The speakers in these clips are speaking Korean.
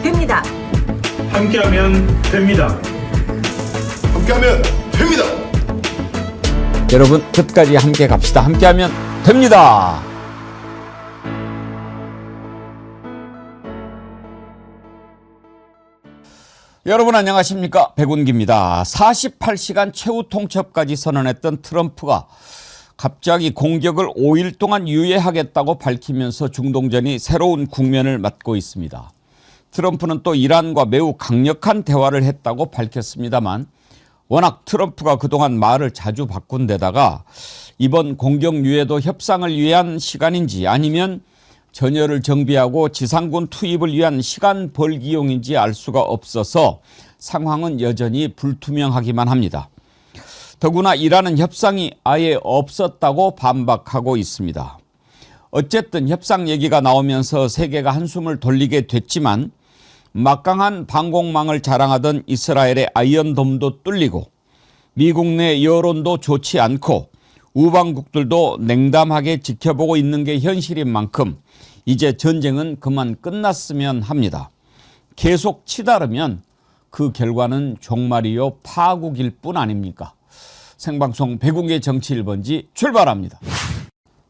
됩니다. 함께하면 됩니다. 함께하면 됩니다. 여러분 끝까지 함께 갑시다. 함께하면 됩니다. 여러분 안녕하십니까? 백운기입니다. 48시간 최후 통첩까지 선언했던 트럼프가 갑자기 공격을 5일 동안 유예하겠다고 밝히면서 중동전이 새로운 국면을 맞고 있습니다. 트럼프는 또 이란과 매우 강력한 대화를 했다고 밝혔습니다만 워낙 트럼프가 그동안 말을 자주 바꾼 데다가 이번 공격 유예도 협상을 위한 시간인지 아니면 전열을 정비하고 지상군 투입을 위한 시간 벌기용인지 알 수가 없어서 상황은 여전히 불투명하기만 합니다. 더구나 이란은 협상이 아예 없었다고 반박하고 있습니다. 어쨌든 협상 얘기가 나오면서 세계가 한숨을 돌리게 됐지만 막강한 방공망을 자랑하던 이스라엘의 아이언돔도 뚫리고 미국 내 여론도 좋지 않고 우방국들도 냉담하게 지켜보고 있는 게 현실인 만큼 이제 전쟁은 그만 끝났으면 합니다. 계속 치다르면 그 결과는 종말이요 파국일 뿐 아닙니까? 생방송 백운계 정치 1번지 출발합니다.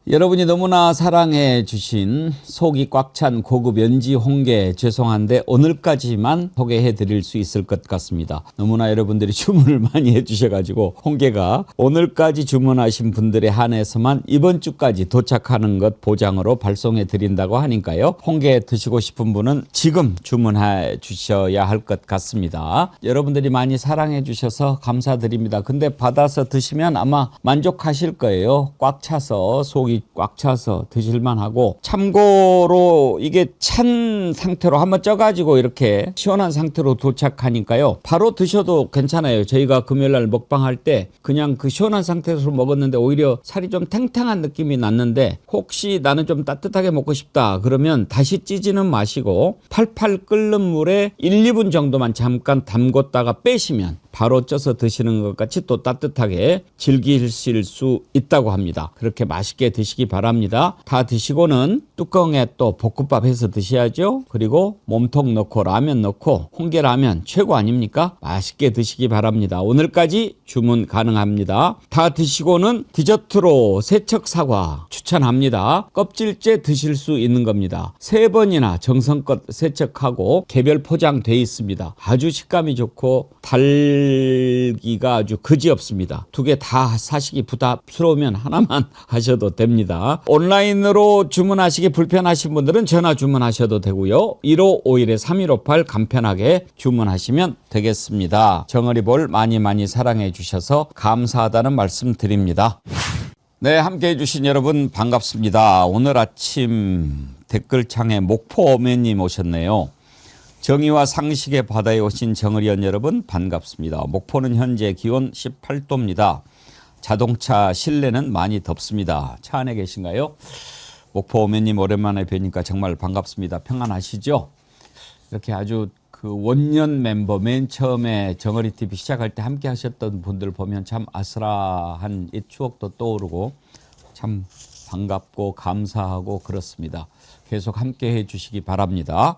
여러분이 너무나 사랑해 주신 속이 꽉 찬 고급 연지 홍게 죄송한데 오늘까지만 소개해 드릴 수 있을 것 같습니다. 너무나 여러분들이 주문을 많이 해 주셔가지고 홍게가 오늘까지 주문하신 분들에 한해서만 이번 주까지 도착하는 것 보장으로 발송해 드린다고 하니까요. 홍게 드시고 싶은 분은 지금 주문해 주셔야 할 것 같습니다. 여러분들이 많이 사랑해 주셔서 감사드립니다. 근데 받아서 드시면 아마 만족하실 거예요. 꽉 차서 속이 꽉 차서 드실만 하고 참고로 이게 찬 상태로 한번 쪄가지고 이렇게 시원한 상태로 도착하니까요 바로 드셔도 괜찮아요. 저희가 금요일날 먹방할 때 그냥 그 시원한 상태에서 먹었는데 오히려 살이 좀 탱탱한 느낌이 났는데 혹시 나는 좀 따뜻하게 먹고 싶다 그러면 다시 찌지는 마시고 팔팔 끓는 물에 1, 2분 정도만 잠깐 담궜다가 빼시면 바로 쪄서 드시는 것 같이 또 따뜻하게 즐기실 수 있다고 합니다. 그렇게 맛있게 드시기 바랍니다. 다 드시고는 뚜껑에 또 볶음밥 해서 드셔야죠. 그리고 몸통 넣고 라면 넣고 홍게라면 최고 아닙니까? 맛있게 드시기 바랍니다. 오늘까지 주문 가능합니다. 다 드시고는 디저트로 세척사과 추천합니다. 껍질째 드실 수 있는 겁니다. 3번이나 정성껏 세척하고 개별 포장돼 있습니다. 아주 식감이 좋고 달기가 아주 그지없습니다. 2개 다 사시기 부담스러우면 하나만 하셔도 됩니다. 온라인으로 주문하시기 불편하신 분들은 전화 주문하셔도 되고요. 1551-3158 간편하게 주문하시면 되겠습니다. 정어리볼 많이 사랑해 주셔서 감사하다는 말씀 드립니다. 네, 함께 해주신 여러분 반갑습니다. 오늘 아침 댓글창에 목포어매님 오셨네요. 정의와 상식의 바다에 오신 정의리원 여러분 반갑습니다. 목포는 현재 기온 18도입니다. 자동차 실내는 많이 덥습니다. 차 안에 계신가요? 목포 오매님 오랜만에 뵈니까 정말 반갑습니다. 평안하시죠? 이렇게 아주 그 원년 멤버 맨 처음에 정어리 TV 시작할 때 함께 하셨던 분들 보면 참 아슬아한 이 추억도 떠오르고 참 반갑고 감사하고 그렇습니다. 계속 함께 해 주시기 바랍니다.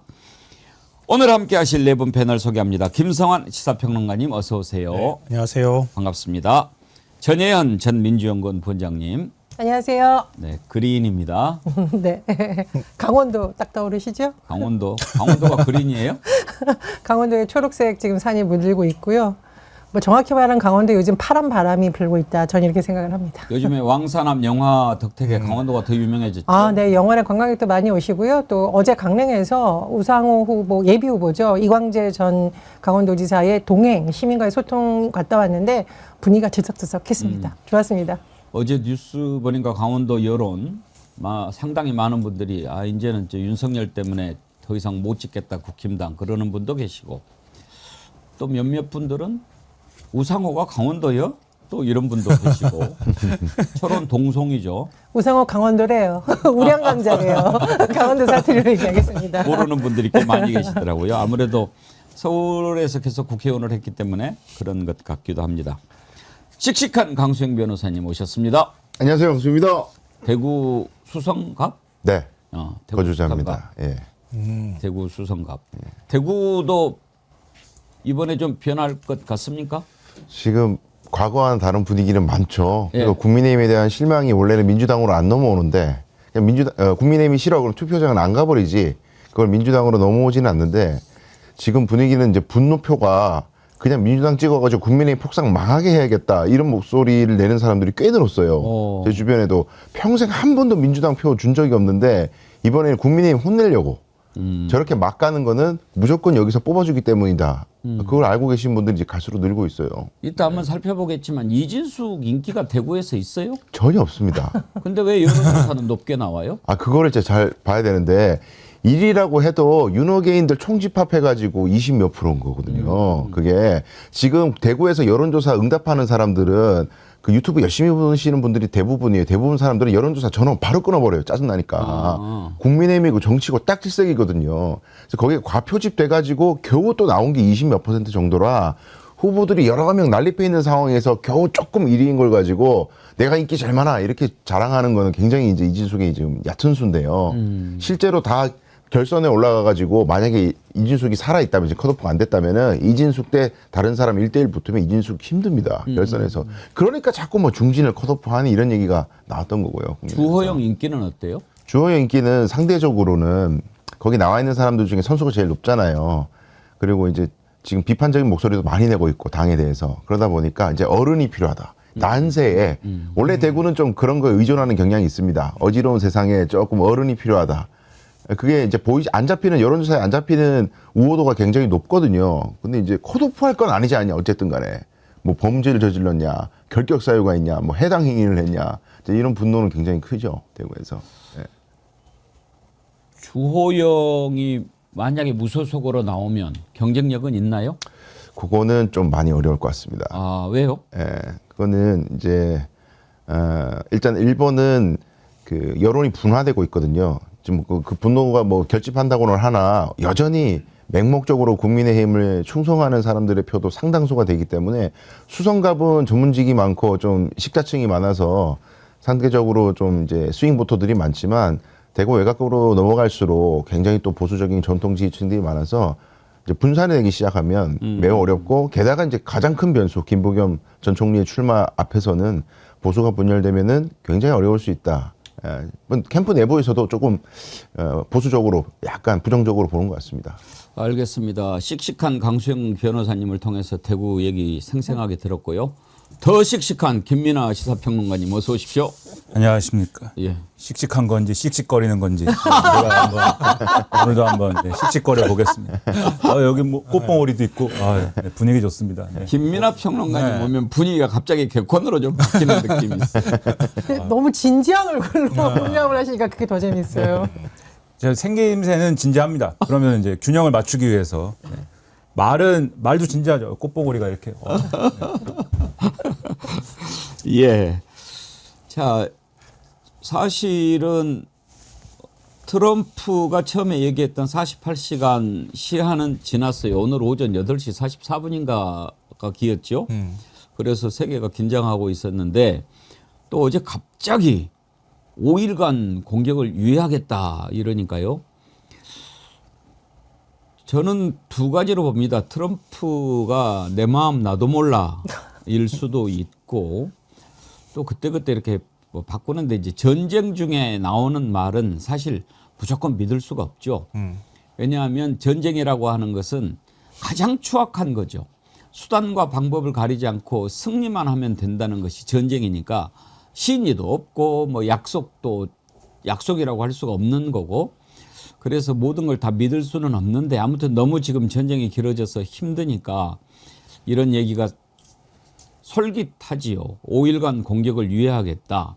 오늘 함께 하실 4분 패널 소개합니다. 김성환 시사평론가님 어서 오세요. 네, 안녕하세요. 반갑습니다. 전혜연 전 민주연구원 본장님. 안녕하세요. 네, 그린입니다. 네. 강원도 딱 떠오르시죠? 강원도가 그린이에요? 강원도에 초록색 지금 산이 물들고 있고요. 뭐 정확히 말하면 강원도 요즘 파란 바람이 불고 있다. 저는 이렇게 생각을 합니다. 요즘에 왕산암 영화 덕택에 강원도가 더 유명해졌죠. 아, 네. 영월에 관광객도 많이 오시고요. 또 어제 강릉에서 우상호 후보, 예비 후보죠. 이광재 전 강원도지사의 동행, 시민과의 소통 갔다 왔는데 분위기가 들썩들썩했습니다. 좋았습니다. 어제 뉴스 보니까 강원도 여론 상당히 많은 분들이 이제는 윤석열 때문에 더 이상 못 찍겠다 국힘당 그러는 분도 계시고 또 몇몇 분들은 우상호가 강원도요? 또 이런 분도 계시고 서로는 동송이죠. 우상호 강원도래요. 우량강자래요. 강원도 사투리로 얘기하겠습니다. 모르는 분들이 꽤 많이 계시더라고요. 아무래도 서울에서 계속 국회의원을 했기 때문에 그런 것 같기도 합니다. 씩씩한 강수영 변호사님 오셨습니다. 안녕하세요, 강수입니다. 대구 수성갑? 네, 대구 거주자입니다. 수성갑. 예. 대구 수성갑. 대구도 이번에 좀 변할 것 같습니까? 지금 과거와는 다른 분위기는 많죠. 예. 그리고 국민의힘에 대한 실망이 원래는 민주당으로 안 넘어오는데 그냥 국민의힘이 싫어 그럼 투표장은 안 가버리지 그걸 민주당으로 넘어오지는 않는데 지금 분위기는 이제 분노표가 그냥 민주당 찍어가지고 국민의힘 폭삭 망하게 해야겠다 이런 목소리를 내는 사람들이 꽤 늘었어요. 제 주변에도 평생 한 번도 민주당 표 준 적이 없는데 이번에는 국민의힘 혼내려고 저렇게 막 가는 거는 무조건 여기서 뽑아주기 때문이다. 그걸 알고 계신 분들이 이제 갈수록 늘고 있어요. 이따 한번 살펴보겠지만 이진숙 인기가 대구에서 있어요? 전혀 없습니다. 근데 왜 여론조사는 높게 나와요? 그거를 이제 잘 봐야 되는데 1위라고 해도 윤호개인들 총집합해가지고 20 몇 프로인 거거든요. 그게 지금 대구에서 여론조사 응답하는 사람들은 그 유튜브 열심히 보시는 분들이 대부분이에요. 대부분 사람들은 여론조사 전원 바로 끊어버려요. 짜증나니까. 국민의힘이고 정치고 딱 질색이거든요. 그래서 거기에 과표집 돼가지고 겨우 또 나온 게 20 몇 % 정도라 후보들이 여러 명 난립해 있는 상황에서 겨우 조금 1위인 걸 가지고 내가 인기 제일 많아 이렇게 자랑하는 거는 굉장히 이제 이진숙의 지금 얕은 수인데요. 실제로 다 결선에 올라가가지고 만약에 이진숙이 살아있다면, 이제 컷오프가 안 됐다면은 이진숙 대 다른 사람 1대1 붙으면 이진숙 힘듭니다. 결선에서. 그러니까 자꾸 뭐 중진을 컷오프하니 이런 얘기가 나왔던 거고요. 국민의힘에서. 주호영 인기는 어때요? 주호영 인기는 상대적으로는 거기 나와 있는 사람들 중에 선수가 제일 높잖아요. 그리고 이제 지금 비판적인 목소리도 많이 내고 있고 당에 대해서. 그러다 보니까 이제 어른이 필요하다. 난세에 원래 대구는 좀 그런 거에 의존하는 경향이 있습니다. 어지러운 세상에 조금 어른이 필요하다. 그게 이제 안 잡히는, 여론조사에 안 잡히는 우호도가 굉장히 높거든요. 근데 이제 컷오프 할 건 아니지 않냐, 어쨌든 간에. 뭐 범죄를 저질렀냐, 결격 사유가 있냐, 뭐 해당 행위를 했냐. 이런 분노는 굉장히 크죠, 대구에서. 네. 주호영이 만약에 무소속으로 나오면 경쟁력은 있나요? 그거는 좀 많이 어려울 것 같습니다. 왜요? 그거는 이제, 일단 1번은 그 여론이 분화되고 있거든요. 지금 그 분노가 뭐 결집한다고는 하나 여전히 맹목적으로 국민의힘을 충성하는 사람들의 표도 상당수가 되기 때문에 수성갑은 전문직이 많고 좀 식자층이 많아서 상대적으로 좀 이제 스윙 보터들이 많지만 대구 외곽으로 넘어갈수록 굉장히 또 보수적인 전통 지지층들이 많아서 이제 분산이 되기 시작하면 매우 어렵고, 게다가 이제 가장 큰 변수 김부겸 전 총리의 출마 앞에서는 보수가 분열되면은 굉장히 어려울 수 있다. 캠프 내부에서도 조금 보수적으로 약간 부정적으로 보는 것 같습니다. 알겠습니다. 씩씩한 강수영 변호사님을 통해서 대구 얘기 생생하게 들었고요. 더 씩씩한 김민아 시사평론가님 어서 오십시오. 안녕하십니까. 예. 씩씩한 건지 씩씩거리는 건지 제가 오늘도 한번 씩씩거려 보겠습니다. 여기 뭐 꽃봉오리도 있고 네, 분위기 좋습니다. 네. 김민아 평론가님 오면 분위기가 갑자기 객관으로 좀 바뀌는 느낌이 있어요. 너무 진지한 얼굴로 분명을 하시니까 그게 더 재밌어요. 제 생김새는 진지합니다. 그러면 이제 균형을 맞추기 위해서 말도 진지하죠. 꽃봉오리가 이렇게. 예. 자, 사실은 트럼프가 처음에 얘기했던 48시간 시한은 지났어요. 오늘 오전 8시 44분인가가 기였죠. 그래서 세계가 긴장하고 있었는데 또 어제 갑자기 5일간 공격을 유예하겠다 이러니까요. 저는 두 가지로 봅니다. 트럼프가 내 마음 나도 몰라 일 수도 있고, 또 그때그때 이렇게 뭐 바꾸는데 이제 전쟁 중에 나오는 말은 사실 무조건 믿을 수가 없죠. 왜냐하면 전쟁이라고 하는 것은 가장 추악한 거죠. 수단과 방법을 가리지 않고 승리만 하면 된다는 것이 전쟁이니까 신의도 없고 뭐 약속이라고 할 수가 없는 거고, 그래서 모든 걸 다 믿을 수는 없는데 아무튼 너무 지금 전쟁이 길어져서 힘드니까 이런 얘기가 솔깃하지요. 5일간 공격을 유예하겠다.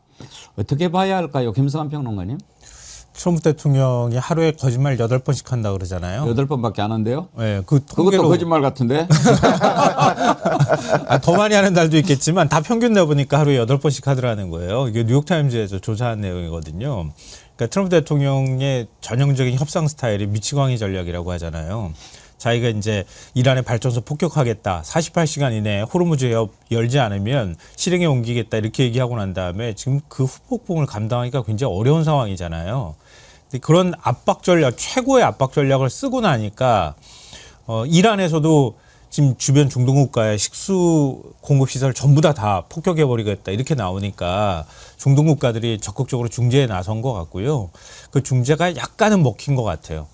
어떻게 봐야 할까요? 김성한 평론가님? 트럼프 대통령이 하루에 거짓말 8번씩 한다 그러잖아요. 8번밖에 안 한대요? 네, 그것도 거짓말 같은데? 더 많이 하는 날도 있겠지만 다 평균 내보니까 하루에 8번씩 하더라는 거예요. 이게 뉴욕타임즈에서 조사한 내용이거든요. 그러니까 트럼프 대통령의 전형적인 협상 스타일이 미치광이 전략이라고 하잖아요. 자기가 이제 이란의 발전소 폭격하겠다, 48시간 이내에 호르무즈 해협 열지 않으면 실행에 옮기겠다 이렇게 얘기하고 난 다음에 지금 그 후폭풍을 감당하기가 굉장히 어려운 상황이잖아요. 근데 그런 압박 전략, 최고의 압박 전략을 쓰고 나니까 이란에서도 지금 주변 중동 국가의 식수 공급 시설 전부 다 폭격해 버리겠다 이렇게 나오니까 중동 국가들이 적극적으로 중재에 나선 것 같고요. 그 중재가 약간은 먹힌 것 같아요.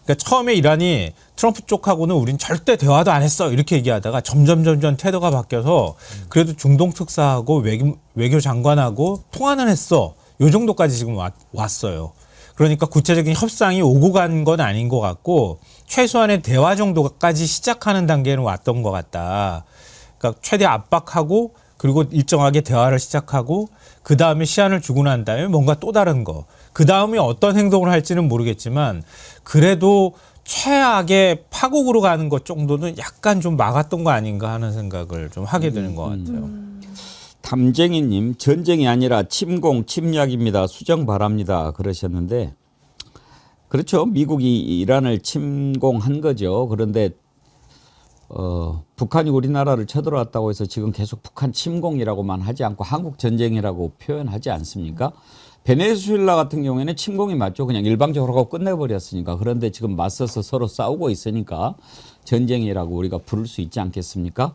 그러니까 처음에 이란이 트럼프 쪽하고는 우린 절대 대화도 안 했어 이렇게 얘기하다가 점점 태도가 바뀌어서 그래도 중동 특사하고 외교 장관하고 통화는 했어. 요 정도까지 지금 왔어요. 그러니까 구체적인 협상이 오고 간 건 아닌 것 같고 최소한의 대화 정도까지 시작하는 단계는 왔던 것 같다. 그러니까 최대 압박하고 그리고 일정하게 대화를 시작하고 그 다음에 시한을 주고 난 다음에 뭔가 또 다른 거. 그 다음에 어떤 행동을 할지는 모르겠지만 그래도 최악의 파국으로 가는 것 정도는 약간 좀 막았던 거 아닌가 하는 생각을 좀 하게 되는 것 같아요. 탐쟁이님, 전쟁이 아니라 침공, 침략입니다. 수정 바랍니다. 그러셨는데, 그렇죠. 미국이 이란을 침공한 거죠. 그런데 북한이 우리나라를 쳐들어왔다고 해서 지금 계속 북한 침공이라고만 하지 않고 한국 전쟁이라고 표현하지 않습니까? 베네수엘라 같은 경우에는 침공이 맞죠. 그냥 일방적으로 하고 끝내버렸으니까. 그런데 지금 맞서서 서로 싸우고 있으니까 전쟁이라고 우리가 부를 수 있지 않겠습니까?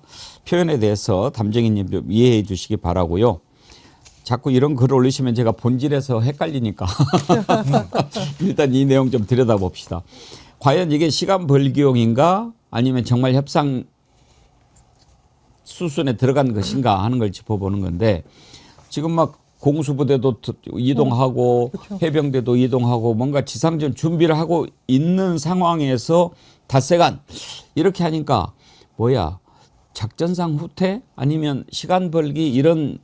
표현에 대해서 담쟁이님 좀 이해해 주시기 바라고요. 자꾸 이런 글을 올리시면 제가 본질에서 헷갈리니까 일단 이 내용 좀 들여다봅시다. 과연 이게 시간 벌기용인가 아니면 정말 협상 수순에 들어간 것인가 하는 걸 짚어보는 건데 지금 막 공수부대도 이동하고 해병대도 이동하고 뭔가 지상전 준비를 하고 있는 상황에서 닷새간 이렇게 하니까 뭐야 작전상 후퇴 아니면 시간 벌기 이런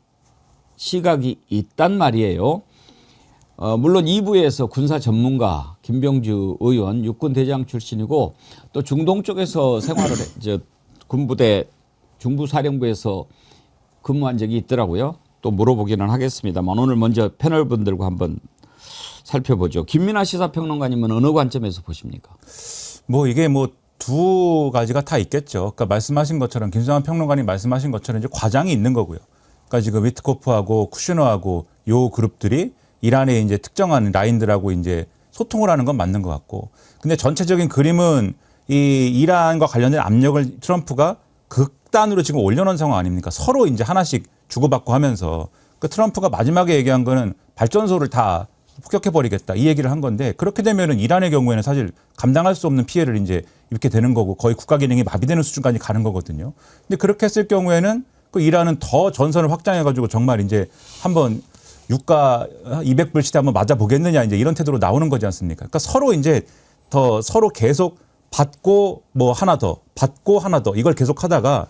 시각이 있단 말이에요. 물론 2부에서 군사 전문가 김병주 의원 육군 대장 출신이고 또 중동 쪽에서 생활을 군부대 중부사령부에서 근무한 적이 있더라고요. 또 물어보기는 하겠습니다만 오늘 먼저 패널 분들과 한번 살펴보죠. 김민하 시사평론가님은 어느 관점에서 보십니까? 뭐 이게 뭐 두 가지가 다 있겠죠. 그러니까 말씀하신 것처럼 김성환 평론가님 말씀하신 것처럼 이제 과장이 있는 거고요. 그러니까 지금 위트코프하고 쿠슈너하고 요 그룹들이 이란의 이제 특정한 라인들하고 이제 소통을 하는 건 맞는 것 같고. 근데 전체적인 그림은 이 이란과 관련된 압력을 트럼프가 극단으로 지금 올려놓은 상황 아닙니까? 서로 이제 하나씩 주고받고 하면서 그 트럼프가 마지막에 얘기한 거는 발전소를 다 폭격해버리겠다 이 얘기를 한 건데 그렇게 되면은 이란의 경우에는 사실 감당할 수 없는 피해를 이제 이렇게 되는 거고 거의 국가 기능이 마비되는 수준까지 가는 거거든요. 근데 그렇게 했을 경우에는 그 이란은 더 전선을 확장해가지고 정말 이제 한번 유가 200불 시대 한번 맞아보겠느냐 이제 이런 태도로 나오는 거지 않습니까? 그러니까 서로 이제 더 서로 계속 받고 뭐 하나 더 받고 하나 더 이걸 계속 하다가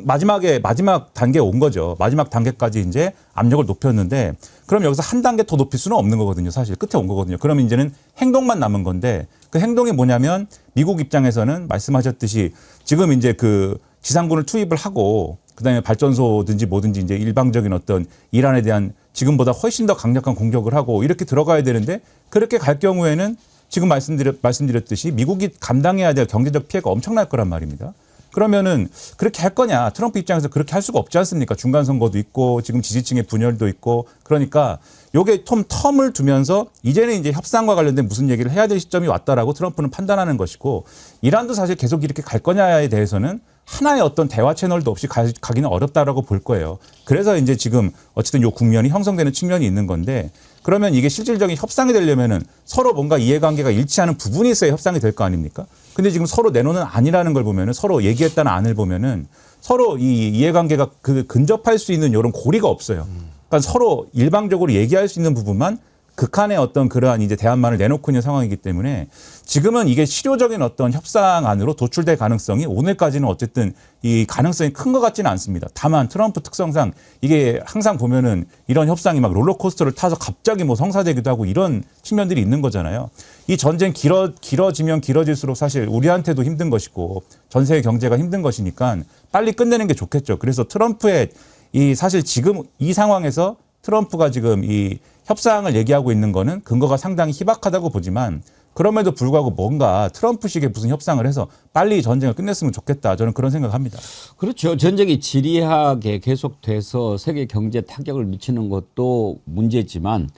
마지막 단계에 온 거죠. 마지막 단계까지 이제 압력을 높였는데 그럼 여기서 한 단계 더 높일 수는 없는 거거든요. 사실 끝에 온 거거든요. 그러면 이제는 행동만 남은 건데 그 행동이 뭐냐면 미국 입장에서는 말씀하셨듯이 지금 이제 그 지상군을 투입을 하고 그다음에 발전소든지 뭐든지 이제 일방적인 어떤 이란에 대한 지금보다 훨씬 더 강력한 공격을 하고 이렇게 들어가야 되는데 그렇게 갈 경우에는 지금 말씀드렸듯이 미국이 감당해야 될 경제적 피해가 엄청날 거란 말입니다. 그러면은 그렇게 할 거냐? 트럼프 입장에서 그렇게 할 수가 없지 않습니까? 중간 선거도 있고 지금 지지층의 분열도 있고 그러니까 요게 텀을 두면서 이제는 이제 협상과 관련된 무슨 얘기를 해야 될 시점이 왔다라고 트럼프는 판단하는 것이고 이란도 사실 계속 이렇게 갈 거냐에 대해서는 하나의 어떤 대화 채널도 없이 가기는 어렵다라고 볼 거예요. 그래서 이제 지금 어쨌든 요 국면이 형성되는 측면이 있는 건데 그러면 이게 실질적인 협상이 되려면은 서로 뭔가 이해관계가 일치하는 부분이 있어야 협상이 될 거 아닙니까? 근데 지금 서로 내놓는 아니라는 걸 보면은 서로 얘기했다는 안을 보면은 서로 이 이해관계가 근접할 수 있는 이런 고리가 없어요. 그러니까 서로 일방적으로 얘기할 수 있는 부분만 극한의 어떤 그러한 이제 대안만을 내놓고 있는 상황이기 때문에 지금은 이게 실효적인 어떤 협상안으로 도출될 가능성이 오늘까지는 어쨌든 이 가능성이 큰 것 같지는 않습니다. 다만 트럼프 특성상 이게 항상 보면은 이런 협상이 막 롤러코스터를 타서 갑자기 뭐 성사되기도 하고 이런 측면들이 있는 거잖아요. 이 전쟁 길어지면 길어질수록 사실 우리한테도 힘든 것이고 전 세계 경제가 힘든 것이니까 빨리 끝내는 게 좋겠죠. 그래서 트럼프의 이 사실 지금 이 상황에서 트럼프가 지금 이 협상을 얘기하고 있는 거는 근거가 상당히 희박하다고 보지만 그럼에도 불구하고 뭔가 트럼프식의 무슨 협상을 해서 빨리 전쟁을 끝냈으면 좋겠다. 저는 그런 생각합니다. 그렇죠. 전쟁이 지리하게 계속돼서 세계 경제에 타격을 미치는 것도 문제지만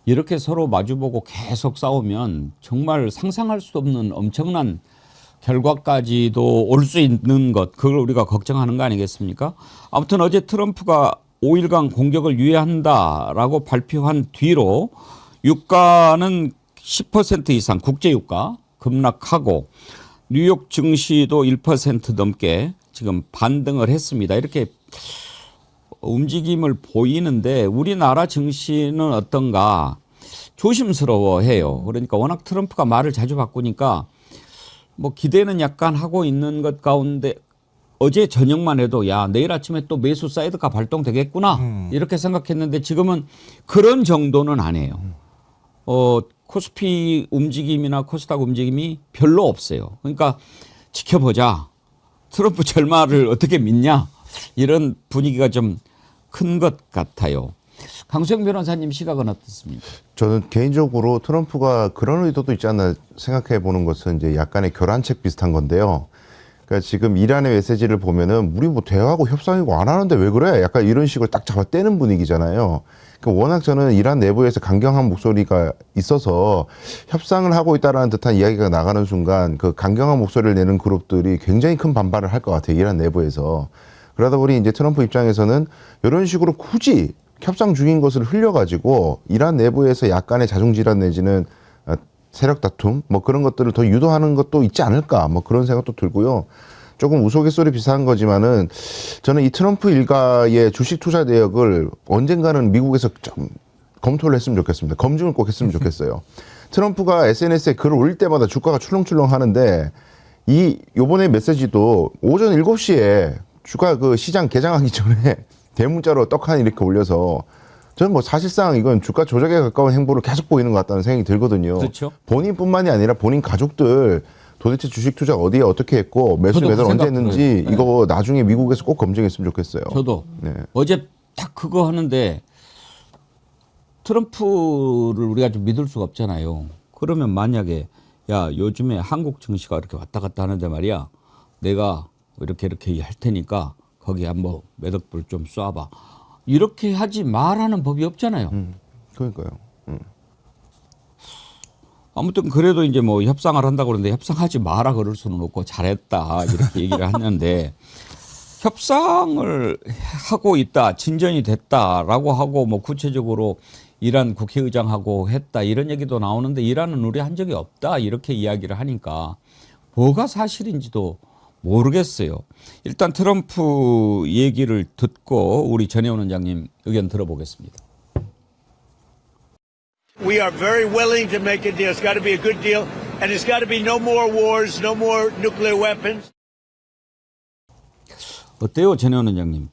이렇게 서로 마주보고 계속 싸우면 정말 상상할 수 없는 엄청난 결과까지도 올 수 있는 것, 그걸 우리가 걱정하는 거 아니겠습니까? 아무튼 어제 트럼프가 5일간 공격을 유예한다라고 발표한 뒤로 유가는 10% 이상 국제 유가 급락하고 뉴욕 증시도 1% 넘게 지금 반등을 했습니다. 이렇게 움직임을 보이는데 우리나라 증시는 어떤가 조심스러워해요. 그러니까 워낙 트럼프가 말을 자주 바꾸니까 뭐 기대는 약간 하고 있는 것 가운데 어제 저녁만 해도 야 내일 아침에 또 매수 사이드가 발동되겠구나 이렇게 생각했는데 지금은 그런 정도는 아니에요. 코스피 움직임이나 코스닥 움직임이 별로 없어요. 그러니까 지켜보자. 트럼프 절말을 어떻게 믿냐 이런 분위기가 좀 큰 것 같아요. 강수영 변호사님 시각은 어떻습니까? 저는 개인적으로 트럼프가 그런 의도도 있지 않나 생각해 보는 것은 이제 약간의 교란책 비슷한 건데요. 그러니까 지금 이란의 메시지를 보면은 우리 뭐 대화하고 협상이고 안 하는데 왜 그래? 약간 이런 식으로 딱 잡아떼는 분위기잖아요. 그러니까 워낙 저는 이란 내부에서 강경한 목소리가 있어서 협상을 하고 있다라는 듯한 이야기가 나가는 순간 그 강경한 목소리를 내는 그룹들이 굉장히 큰 반발을 할 것 같아요. 이란 내부에서. 그러다 보니 이제 트럼프 입장에서는 이런 식으로 굳이 협상 중인 것을 흘려가지고 이란 내부에서 약간의 자중질환 내지는 세력 다툼 뭐 그런 것들을 더 유도하는 것도 있지 않을까 뭐 그런 생각도 들고요. 조금 우스갯소리 비슷한 거지만은 저는 이 트럼프 일가의 주식 투자 내역을 언젠가는 미국에서 좀 검토를 했으면 좋겠습니다. 검증을 꼭 했으면 좋겠어요. 트럼프가 SNS에 글을 올릴 때마다 주가가 출렁출렁 하는데 요번에 메시지도 오전 7시에 주가 그 시장 개장하기 전에 대문자로 떡하니 이렇게 올려서 저는 뭐 사실상 이건 주가 조작에 가까운 행보를 계속 보이는 것 같다는 생각이 들거든요. 그렇죠. 본인뿐만이 아니라 본인 가족들 도대체 주식 투자 어디에 어떻게 했고 매수 저도 매도를 그 언제 생각 했는지 들어요. 네. 이거 나중에 미국에서 꼭 검증했으면 좋겠어요. 저도 네. 어제 딱 그거 하는데 트럼프를 우리가 좀 믿을 수가 없잖아요. 그러면 만약에 야 요즘에 한국 증시가 이렇게 왔다 갔다 하는데 말이야 내가 이렇게 할 테니까 거기 한번 매덕불 좀 쏴봐. 이렇게 하지 말하는 법이 없잖아요. 그러니까요. 아무튼 그래도 이제 뭐 협상을 한다고 그러는데 협상하지 마라 그럴 수는 없고 잘했다 이렇게 얘기를 하는데 협상을 하고 있다 진전이 됐다라고 하고 뭐 구체적으로 이란 국회의장하고 했다 이런 얘기도 나오는데 이란은 우리 한 적이 없다 이렇게 이야기를 하니까 뭐가 사실인지도 모르겠어요. 일단 트럼프 얘기를 듣고 우리 전혜원 원장님 의견 들어보겠습니다. We are very willing to make a deal. It's got to be a good deal, and it's got to be no more wars, no more nuclear weapons. 어때요, 전혜원 원장님?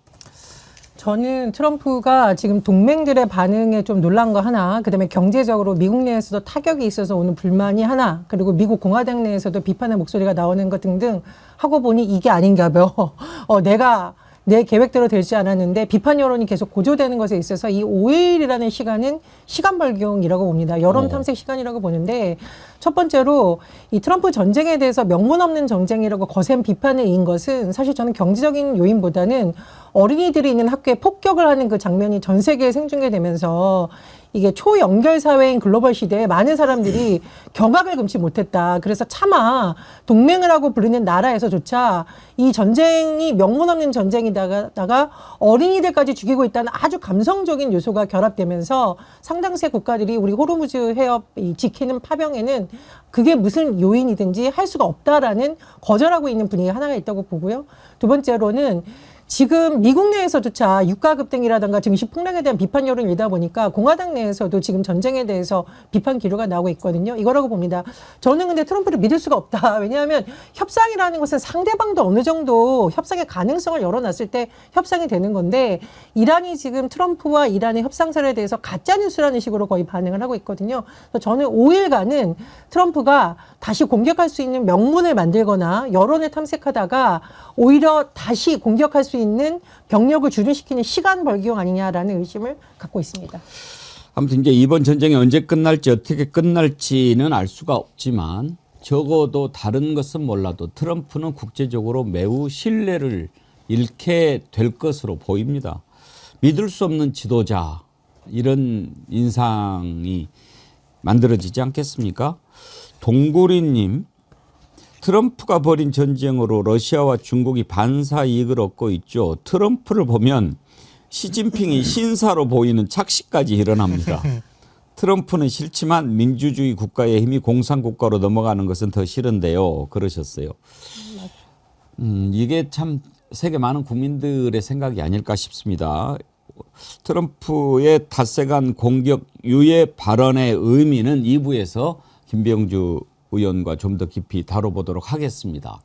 저는 트럼프가 지금 동맹들의 반응에 좀 놀란 거 하나, 그다음에 경제적으로 미국 내에서도 타격이 있어서 오는 불만이 하나, 그리고 미국 공화당 내에서도 비판의 목소리가 나오는 것 등등 하고 보니 이게 아닌가벼. 내가 내 계획대로 되지 않았는데 비판 여론이 계속 고조되는 것에 있어서 이 5일이라는 시간은 시간 벌기용이라고 봅니다. 여론 탐색 시간이라고 보는데 첫 번째로 이 트럼프 전쟁에 대해서 명분 없는 전쟁이라고 거센 비판을 이은 것은 사실 저는 경제적인 요인보다는 어린이들이 있는 학교에 폭격을 하는 그 장면이 전 세계에 생중계되면서 이게 초연결 사회인 글로벌 시대에 많은 사람들이 경악을 금치 못했다. 그래서 차마 동맹을 하고 부르는 나라에서조차 이 전쟁이 명분 없는 전쟁이다가 어린이들까지 죽이고 있다는 아주 감성적인 요소가 결합되면서 상당수의 국가들이 우리 호르무즈 해협 지키는 파병에는 그게 무슨 요인이든지 할 수가 없다라는 거절하고 있는 분위기가 하나가 있다고 보고요. 두 번째로는 지금 미국 내에서조차 유가 급등이라든가 증시 폭락에 대한 비판 여론이 일다 보니까 공화당 내에서도 지금 전쟁에 대해서 비판 기류가 나오고 있거든요. 이거라고 봅니다. 저는 근데 트럼프를 믿을 수가 없다. 왜냐하면 협상이라는 것은 상대방도 어느 정도 협상의 가능성을 열어놨을 때 협상이 되는 건데 이란이 지금 트럼프와 이란의 협상설에 대해서 가짜뉴스라는 식으로 거의 반응을 하고 있거든요. 그래서 저는 5일간은 트럼프가 다시 공격할 수 있는 명분을 만들거나 여론을 탐색하다가 오히려 다시 공격할 수 있는 병력을 주둔시키는 시간 벌기용 아니냐라는 의심을 갖고 있습니다. 아무튼 이제 이번 전쟁이 언제 끝날지 어떻게 끝날지는 알 수가 없지만 적어도 다른 것은 몰라도 트럼프는 국제적으로 매우 신뢰를 잃게 될 것으로 보입니다. 믿을 수 없는 지도자 이런 인상이 만들어지지 않겠습니까? 동구리님, 트럼프가 벌인 전쟁으로 러시아와 중국이 반사 이익을 얻고 있죠. 트럼프를 보면 시진핑이 신사로 보이는 착시까지 일어납니다. 트럼프는 싫지만 민주주의 국가의 힘이 공산국가로 넘어가는 것은 더 싫은데요. 그러셨어요. 이게 참 세계 많은 국민들의 생각이 아닐까 싶습니다. 트럼프의 닷새간 공격 유예 발언의 의미는 2부에서 김병주 의원과 좀 더 깊이 다뤄보도록 하겠습니다.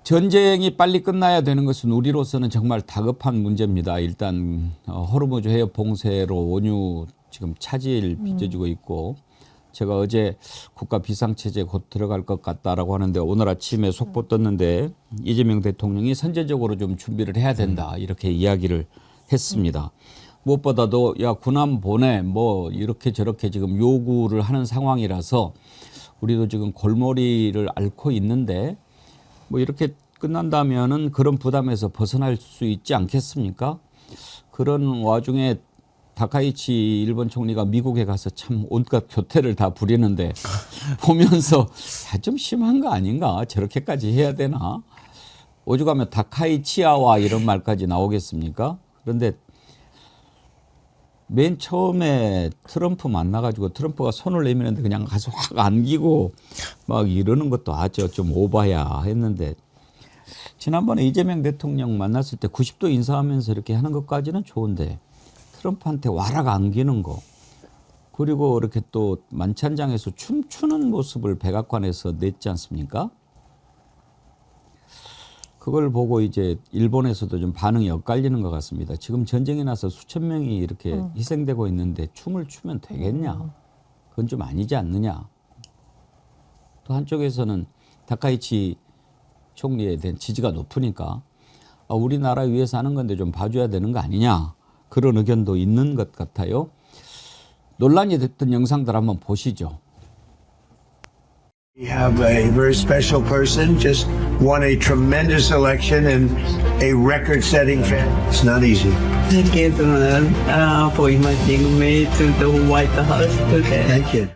전쟁이 빨리 끝나야 되는 것은 우리로서는 정말 다급한 문제입니다. 일단 호르무즈 해협 봉쇄로 원유 지금 차질 빚어지고 있고, 제가 어제 국가 비상체제 곧 들어갈 것 같다라고 하는데 오늘 아침에 속보 떴는데 이재명 대통령이 선제적으로 좀 준비를 해야 된다 이렇게 이야기를 했습니다. 무엇보다도 야 군함 보내 뭐 이렇게 저렇게 지금 요구를 하는 상황이라서 우리도 지금 골머리를 앓고 있는데 뭐 이렇게 끝난다면은 그런 부담에서 벗어날 수 있지 않겠습니까? 그런 와중에 다카이치 일본 총리가 미국에 가서 참 온갖 교태를 다 부리는데 보면서 야, 좀 심한 거 아닌가? 저렇게까지 해야 되나? 오죽하면 다카이치아와 이런 말까지 나오겠습니까? 그런데 맨 처음에 트럼프 만나가지고 트럼프가 손을 내미는데 그냥 가서 확 안기고 막 이러는 것도 아주 좀 오바야 했는데, 지난번에 이재명 대통령 만났을 때 90도 인사하면서 이렇게 하는 것까지는 좋은데 트럼프한테 와락 안기는 거, 그리고 이렇게 또 만찬장에서 춤추는 모습을 백악관에서 냈지 않습니까? 그걸 보고 이제 일본에서도 좀 반응이 엇갈리는 것 같습니다. 지금 전쟁이 나서 수천 명이 이렇게 희생되고 있는데 춤을 추면 되겠냐? 그건 좀 아니지 않느냐? 또 한쪽에서는 다카이치 총리에 대한 지지가 높으니까 우리나라 위해서 하는 건데 좀 봐줘야 되는 거 아니냐? 그런 의견도 있는 것 같아요. 논란이 됐던 영상들 한번 보시죠. We have a very special person, just won a tremendous election and a record-setting fan. It's not easy. Thank you for inviting me to the White House today. Thank you.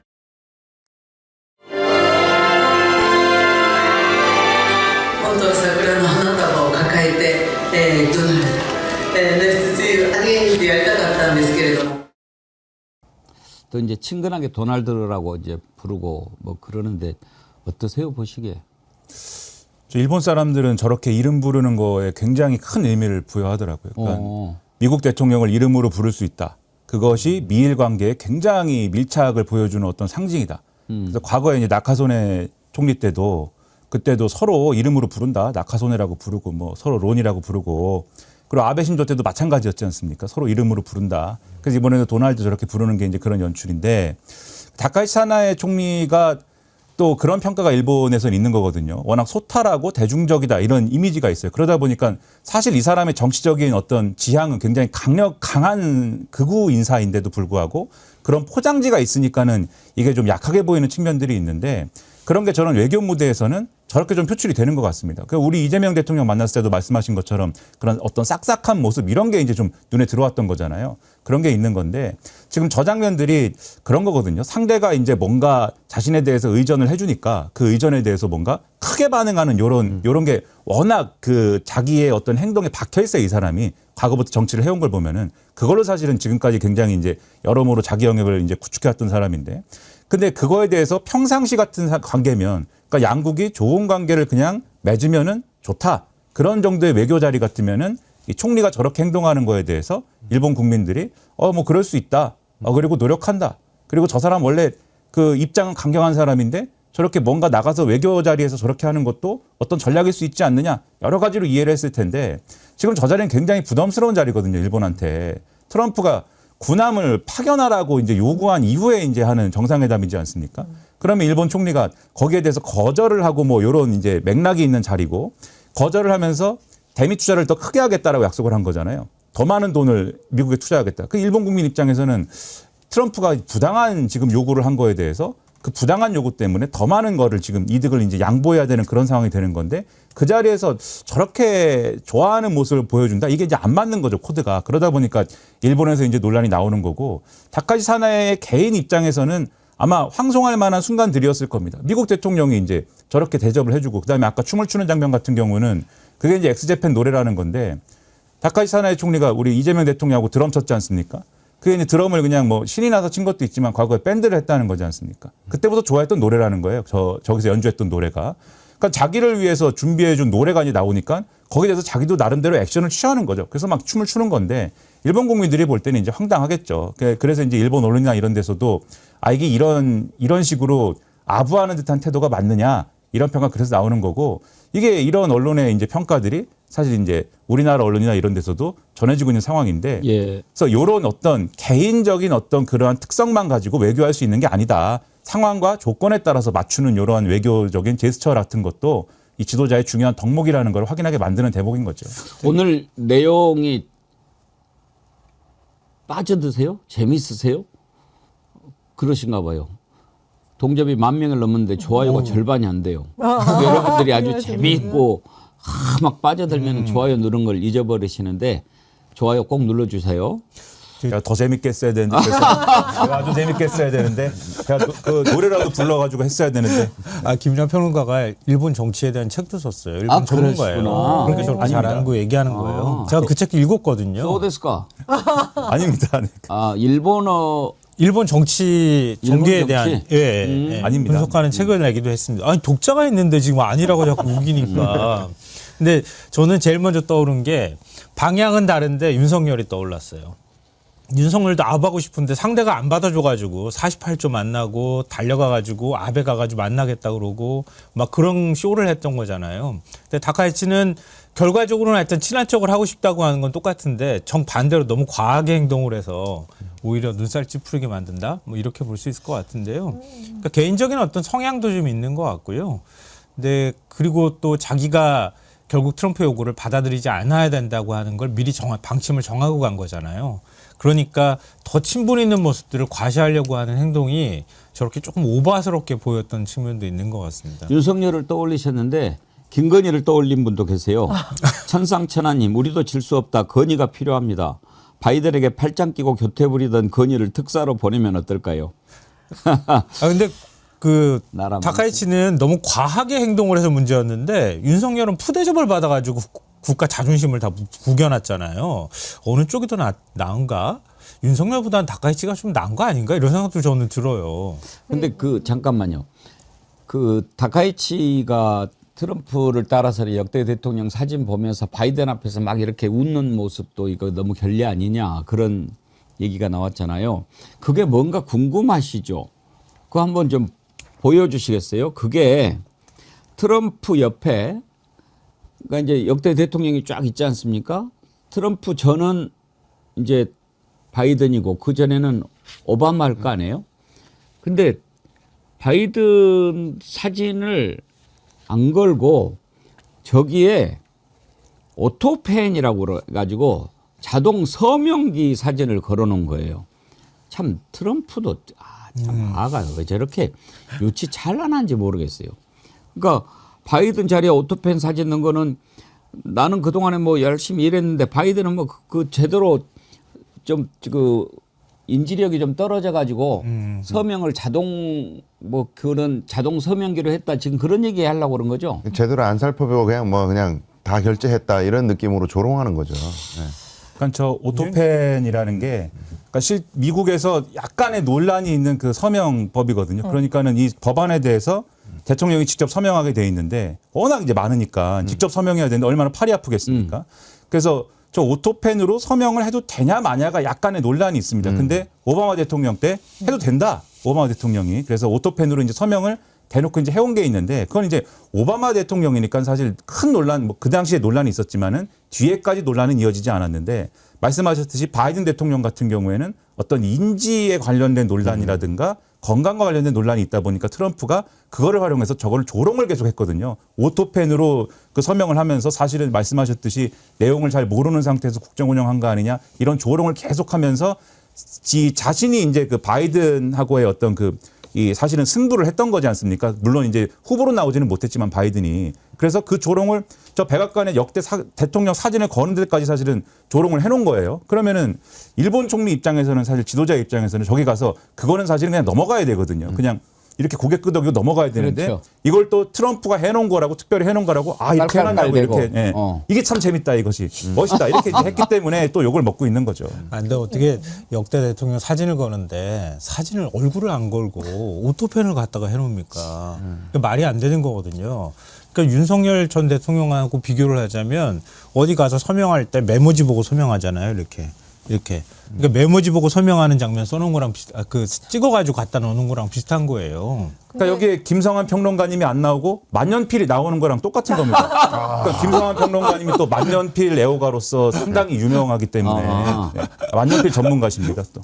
또 이제 친근하게 도널드라고 이제 부르고 뭐 그러는데 어떠세요 보시기에? 일본 사람들은 저렇게 이름 부르는 거에 굉장히 큰 의미를 부여하더라고요. 그러니까 미국 대통령을 이름으로 부를 수 있다. 그것이 미일 관계에 굉장히 밀착을 보여주는 어떤 상징이다. 그래서 과거에 이제 나카소네 총리 때도 그때도 서로 이름으로 부른다. 나카소네라고 부르고 뭐 서로 론이라고 부르고, 그리고 아베 신조 때도 마찬가지였지 않습니까? 서로 이름으로 부른다. 그래서 이번에도 도널드 저렇게 부르는 게 이제 그런 연출인데, 다카이치 사나에 총리가 또 그런 평가가 일본에서는 있는 거거든요. 워낙 소탈하고 대중적이다 이런 이미지가 있어요. 그러다 보니까 사실 이 사람의 정치적인 어떤 지향은 굉장히 강한 극우 인사인데도 불구하고 그런 포장지가 있으니까는 이게 좀 약하게 보이는 측면들이 있는데, 그런 게 저는 외교 무대에서는 저렇게 좀 표출이 되는 것 같습니다. 우리 이재명 대통령 만났을 때도 말씀하신 것처럼 그런 어떤 싹싹한 모습 이런 게 이제 좀 눈에 들어왔던 거잖아요. 그런 게 있는 건데 지금 저 장면들이 그런 거거든요. 상대가 이제 뭔가 자신에 대해서 의전을 해주니까 그 의전에 대해서 뭔가 크게 반응하는 요런 게 워낙 그 자기의 어떤 행동에 박혀 있어요. 이 사람이 과거부터 정치를 해온 걸 보면은 그걸로 사실은 지금까지 굉장히 이제 여러모로 자기 영역을 이제 구축해왔던 사람인데, 근데 그거에 대해서 평상시 같은 관계면, 그러니까 양국이 좋은 관계를 그냥 맺으면은 좋다. 그런 정도의 외교 자리 같으면은 이 총리가 저렇게 행동하는 거에 대해서 일본 국민들이 뭐 그럴 수 있다. 그리고 노력한다. 그리고 저 사람 원래 그 입장은 강경한 사람인데 저렇게 뭔가 나가서 외교 자리에서 저렇게 하는 것도 어떤 전략일 수 있지 않느냐. 여러 가지로 이해를 했을 텐데 지금 저 자리는 굉장히 부담스러운 자리거든요. 일본한테. 트럼프가 군함을 파견하라고 이제 요구한 이후에 이제 하는 정상회담이지 않습니까? 그러면 일본 총리가 거기에 대해서 거절을 하고 뭐 이런 이제 맥락이 있는 자리고, 거절을 하면서 대미 투자를 더 크게 하겠다라고 약속을 한 거잖아요. 더 많은 돈을 미국에 투자하겠다. 그 일본 국민 입장에서는 트럼프가 부당한 지금 요구를 한 거에 대해서 그 부당한 요구 때문에 더 많은 거를 지금 이득을 이제 양보해야 되는 그런 상황이 되는 건데 그 자리에서 저렇게 좋아하는 모습을 보여준다. 이게 이제 안 맞는 거죠, 코드가. 그러다 보니까 일본에서 이제 논란이 나오는 거고 다카시 사나의 개인 입장에서는 아마 황송할 만한 순간들이었을 겁니다. 미국 대통령이 이제 저렇게 대접을 해주고 그다음에 아까 춤을 추는 장면 같은 경우는 그게 이제 엑스제팬 노래라는 건데 다카시 사나의 총리가 우리 이재명 대통령하고 드럼 쳤지 않습니까? 그게 이제 드럼을 그냥 뭐 신이 나서 친 것도 있지만 과거에 밴드를 했다는 거지 않습니까? 그때부터 좋아했던 노래라는 거예요. 저기서 연주했던 노래가. 그러니까 자기를 위해서 준비해준 노래가 이제 나오니까 거기에 대해서 자기도 나름대로 액션을 취하는 거죠. 그래서 막 춤을 추는 건데 일본 국민들이 볼 때는 이제 황당하겠죠. 그래서 이제 일본 언론이나 이런 데서도 이게 이런 식으로 아부하는 듯한 태도가 맞느냐 이런 평가 그래서 나오는 거고 이게 이런 언론의 이제 평가들이 사실 이제 우리나라 언론이나 이런 데서도 전해지고 있는 상황인데 예. 그래서 이런 어떤 개인적인 어떤 그러한 특성만 가지고 외교할 수 있는 게 아니다. 상황과 조건에 따라서 맞추는 이러한 외교적인 제스처 같은 것도 이 지도자의 중요한 덕목이라는 걸 확인하게 만드는 대목인 거죠. 오늘 내용이 빠져드세요? 재밌으세요? 그러신가 봐요. 동접이 10,000명을 넘는데 좋아요가 절반이 안 돼요. 여러분들이 아주 재미있고 막 빠져들면 좋아요 누른 걸 잊어버리시는데 좋아요 꼭 눌러주세요. 제가 더 재밌게 했어야 되는데 그래서 제가 아주 재밌게 했어야 되는데 제가 그 노래라도 불러가지고 했어야 되는데 김준환 평론가가 일본 정치에 대한 책도 썼어요. 일본 전문가예요. 그러시구나. 그렇게 저렇게 잘하는 거 얘기하는 거예요. 제가 그 책 읽었거든요. 소데스까? 아닙니다. 일본어 일본 정치 정계에 일본 대한 정치? 예, 아닙니다. 분석하는 책을 내기도 했습니다. 아니 독자가 있는데 지금 아니라고 자꾸 우기니까. 근데 저는 제일 먼저 떠오른 게 방향은 다른데 윤석열이 떠올랐어요. 윤석열도 아부하고 싶은데 상대가 안 받아줘가지고 48조 만나고 달려가가지고 아베 가가지고 만나겠다 그러고 막 그런 쇼를 했던 거잖아요. 근데 다카이치는 결과적으로는 하여튼 친한 척을 하고 싶다고 하는 건 똑같은데 정반대로 너무 과하게 행동을 해서 오히려 눈살 찌푸리게 만든다? 뭐 이렇게 볼 수 있을 것 같은데요. 그러니까 개인적인 어떤 성향도 좀 있는 것 같고요. 근데 그리고 또 자기가 결국 트럼프 요구를 받아들이지 않아야 된다고 하는 걸 미리 방침을 정하고 간 거잖아요. 그러니까 더 친분 있는 모습들을 과시하려고 하는 행동이 저렇게 조금 오바스럽게 보였던 측면도 있는 것 같습니다. 윤석열을 떠올리셨는데 김건희를 떠올린 분도 계세요. 천상천하님 우리도 질 수 없다. 건의가 필요합니다. 바이든에게 팔짱 끼고 교태 부리던 건의를 특사로 보내면 어떨까요? 근데 그 나라 다카이치는 너무 과하게 행동을 해서 문제였는데 윤석열은 푸대접을 받아가지고 국가 자존심을 다 구겨놨잖아요. 어느 쪽이 더 나은가? 윤석열보다는 다카이치가 좀 나은 거 아닌가? 이런 생각도 저는 들어요. 근데 잠깐만요. 그 다카이치가 트럼프를 따라서 역대 대통령 사진 보면서 바이든 앞에서 막 이렇게 웃는 모습도 이거 너무 결례 아니냐 그런 얘기가 나왔잖아요. 그게 뭔가 궁금하시죠? 그거 한번 좀 보여주시겠어요? 그게 트럼프 옆에 그러니까 이제 역대 대통령이 쫙 있지 않습니까? 트럼프 전은 이제 바이든이고 그 전에는 오바마일 거 아니에요? 근데 바이든 사진을 안 걸고 저기에 오토펜이라고 그래가지고 자동 서명기 사진을 걸어놓은 거예요. 참 트럼프도 참 아가 왜 저렇게 유치 찬란한지 모르겠어요. 그러니까 바이든 자리에 오토펜 사진 넣은 거는 나는 그동안에 뭐 열심히 일했는데 바이든은 뭐 그 제대로 좀 그 인지력이 좀 떨어져 가지고 서명을 자동 뭐 그런 자동 서명기로 했다 지금 그런 얘기 하려고 그런 거죠. 제대로 안 살펴보고 그냥 다 결제했다 이런 느낌으로 조롱하는 거죠. 네. 그러니까 저 오토펜이라는 게 그러니까 미국에서 약간의 논란이 있는 그 서명법이거든요. 그러니까는 이 법안에 대해서 대통령이 직접 서명하게 돼 있는데 워낙 이제 많으니까 직접 서명해야 되는데 얼마나 팔이 아프겠습니까? 그래서 저 오토펜으로 서명을 해도 되냐 마냐가 약간의 논란이 있습니다. 근데 오바마 대통령 때 해도 된다. 오바마 대통령이. 그래서 오토펜으로 이제 서명을 대놓고 이제 해온 게 있는데 그건 이제 오바마 대통령이니까 사실 큰 논란, 뭐 그 당시에 논란이 있었지만은 뒤에까지 논란은 이어지지 않았는데 말씀하셨듯이 바이든 대통령 같은 경우에는 어떤 인지에 관련된 논란이라든가 건강과 관련된 논란이 있다 보니까 트럼프가 그거를 활용해서 저거를 조롱을 계속 했거든요. 오토펜으로 그 서명을 하면서 사실은 말씀하셨듯이 내용을 잘 모르는 상태에서 국정 운영한 거 아니냐 이런 조롱을 계속하면서 자신이 이제 그 바이든하고의 어떤 그 이 사실은 승부를 했던 거지 않습니까? 물론 이제 후보로 나오지는 못했지만 바이든이. 그래서 그 조롱을 저 백악관의 역대 대통령 사진을 거는 데까지 사실은 조롱을 해놓은 거예요. 그러면은 일본 총리 입장에서는 사실 지도자 입장에서는 저기 가서 그거는 사실은 그냥 넘어가야 되거든요. 그냥 이렇게 고개 끄덕이고 넘어가야 되는데 그렇죠. 이걸 또 트럼프가 해놓은 거라고 특별히 해놓은 거라고 이렇게 해놨냐고 이렇게 예. 이게 참 재밌다 이것이 멋있다 이렇게 이제 했기 때문에 또 욕을 먹고 있는 거죠. 근데 어떻게 역대 대통령 사진을 거는데 사진을 얼굴을 안 걸고 오토펜을 갖다가 해놓습니까? 말이 안 되는 거거든요. 그러니까 윤석열 전 대통령하고 비교를 하자면 어디 가서 서명할 때 메모지 보고 서명하잖아요. 이렇게. 그러니까 메모지 보고 서명하는 장면 써놓은 거랑 찍어가지고 갖다 놓는 거랑 비슷한 거예요. 그러니까 여기에 김성환 평론가님이 안 나오고 만년필이 나오는 거랑 똑같은 겁니다. 그러니까 김성환 평론가님이 또 만년필 애호가로서 상당히 유명하기 때문에 네. 만년필 전문가십니다. 또.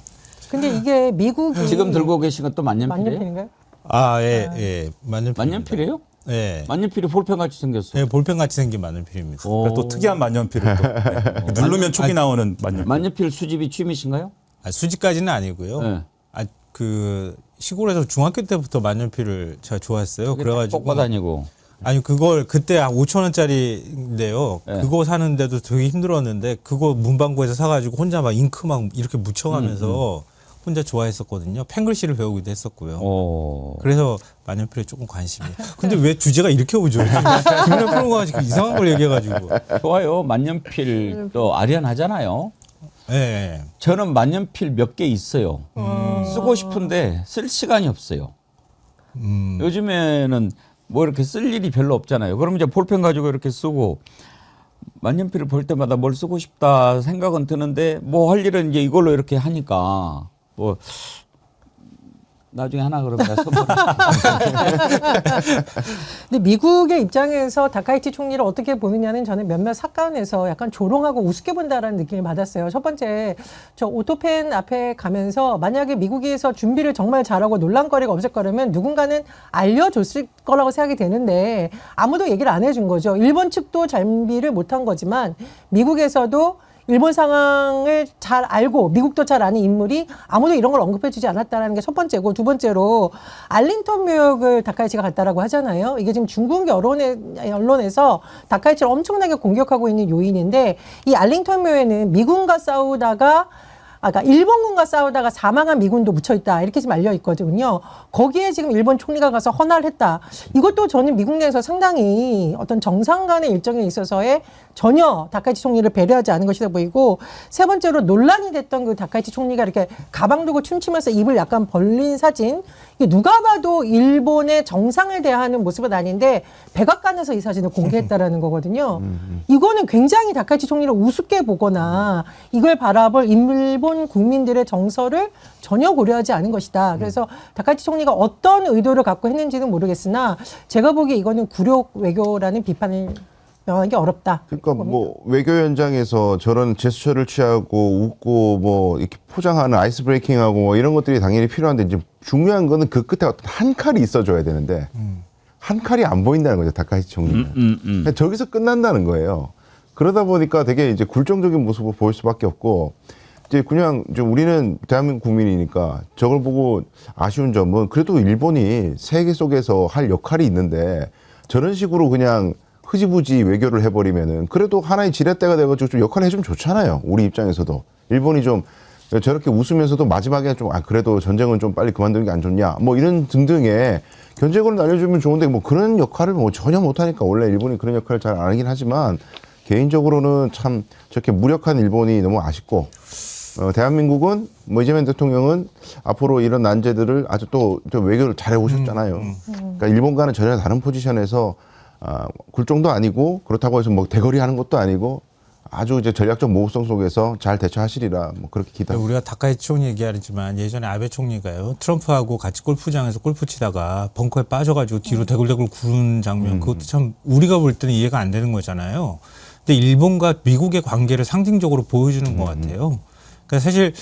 근데 이게 미국이 지금 들고 계신 것도 만년필이에요? 만년필인가요? 예. 만년필이에요? 네. 만년필이 볼펜같이 생겼어요. 네, 볼펜같이 생긴 만년필입니다. 그러니까 또 특이한 만년필을 또 네. 누르면 촉이 나오는 만년필. 만년필 수집이 취미신가요? 수집까지는 아니고요. 네. 그 시골에서 중학교 때부터 만년필을 제가 좋아했어요. 그래가지고 뽑고 다니고. 아니 그걸 그때 5,000원짜리인데요. 네. 그거 사는데도 되게 힘들었는데 그거 문방구에서 사가지고 혼자 막 잉크 막 이렇게 묻혀가면서 혼자 좋아했었거든요. 펜글씨를 배우기도 했었고요. 그래서 만년필에 조금 관심이. 근데 왜 주제가 이렇게 오죠? 김연아 평론가가 지금 이상한 걸 얘기해가지고. 좋아요. 만년필 또 아련하잖아요. 네. 저는 만년필 몇 개 있어요. 쓰고 싶은데 쓸 시간이 없어요. 요즘에는 뭐 이렇게 쓸 일이 별로 없잖아요. 그럼 이제 볼펜 가지고 이렇게 쓰고 만년필을 볼 때마다 뭘 쓰고 싶다 생각은 드는데 뭐 할 일은 이제 이걸로 이렇게 하니까 뭐 나중에 하나 그러면 근데 미국의 입장에서 다카이치 총리를 어떻게 보느냐는 저는 몇몇 사건에서 약간 조롱하고 우습게 본다라는 느낌을 받았어요. 첫 번째, 저 오토펜 앞에 가면서 만약에 미국에서 준비를 정말 잘하고 논란거리가 없을 거라면 누군가는 알려줬을 거라고 생각이 되는데 아무도 얘기를 안 해준 거죠. 일본 측도 준비를 못한 거지만 미국에서도 일본 상황을 잘 알고 미국도 잘 아는 인물이 아무도 이런 걸 언급해주지 않았다는 게 첫 번째고, 두 번째로 알링턴 묘역을 다카이치가 갔다라고 하잖아요. 이게 지금 중국 언론에서 다카이치를 엄청나게 공격하고 있는 요인인데, 이 알링턴 묘에는 미군과 싸우다가 그러니까 일본군과 싸우다가 사망한 미군도 묻혀있다 이렇게 지금 알려 있거든요. 거기에 지금 일본 총리가 가서 헌화를 했다. 이것도 저는 미국 내에서 상당히 어떤 정상 간의 일정에 있어서의 전혀 다카이치 총리를 배려하지 않은 것이다 보이고, 세 번째로 논란이 됐던 그 다카이치 총리가 이렇게 가방 들고 춤추면서 입을 약간 벌린 사진, 이게 누가 봐도 일본의 정상을 대하는 모습은 아닌데 백악관에서 이 사진을 공개했다라는 거거든요. 이거는 굉장히 다카이치 총리를 우습게 보거나 이걸 바라볼 일본 국민들의 정서를 전혀 고려하지 않은 것이다. 그래서 다카이치 총리가 어떤 의도를 갖고 했는지는 모르겠으나 제가 보기에 이거는 굴욕 외교라는 비판을 명하기 어렵다. 그러니까 뭐 외교 현장에서 저런 제스처를 취하고 웃고 뭐 이렇게 포장하는 아이스 브레이킹하고 뭐 이런 것들이 당연히 필요한데, 이제 중요한 거는 그 끝에 어떤 한 칼이 있어줘야 되는데 한 칼이 안 보인다는 거죠, 다카이치 총리는. 그냥 저기서 끝난다는 거예요. 그러다 보니까 되게 이제 굴종적인 모습을 보일 수밖에 없고, 이제 그냥 좀 우리는 대한민국 국민이니까 저걸 보고 아쉬운 점은 그래도 일본이 세계 속에서 할 역할이 있는데 저런 식으로 그냥 흐지부지 외교를 해버리면은 그래도 하나의 지렛대가 돼가지고 좀 역할을 해주면 좋잖아요. 우리 입장에서도. 일본이 좀 저렇게 웃으면서도 마지막에 좀 그래도 전쟁은 좀 빨리 그만두는 게 안 좋냐 뭐 이런 등등의 견제구를 날려주면 좋은데, 뭐 그런 역할을 뭐 전혀 못하니까 원래 일본이 그런 역할을 잘 안 하긴 하지만 개인적으로는 참 저렇게 무력한 일본이 너무 아쉽고, 대한민국은 뭐 이재명 대통령은 앞으로 이런 난제들을 아주 또 외교를 잘해 오셨잖아요. 그러니까 일본과는 전혀 다른 포지션에서 굴종도 아니고 그렇다고 해서 뭐 대거리 하는 것도 아니고 아주 이제 전략적 모호성 속에서 잘 대처하시리라 뭐 그렇게 기대합니다. 우리가 다카이치 총리 얘기하지만 예전에 아베 총리가요, 트럼프하고 같이 골프장에서 골프 치다가 벙커에 빠져가지고 뒤로 대굴대굴 구른 장면, 그것도 참 우리가 볼 때는 이해가 안 되는 거잖아요. 근데 일본과 미국의 관계를 상징적으로 보여주는 것 같아요. 그러니까 사실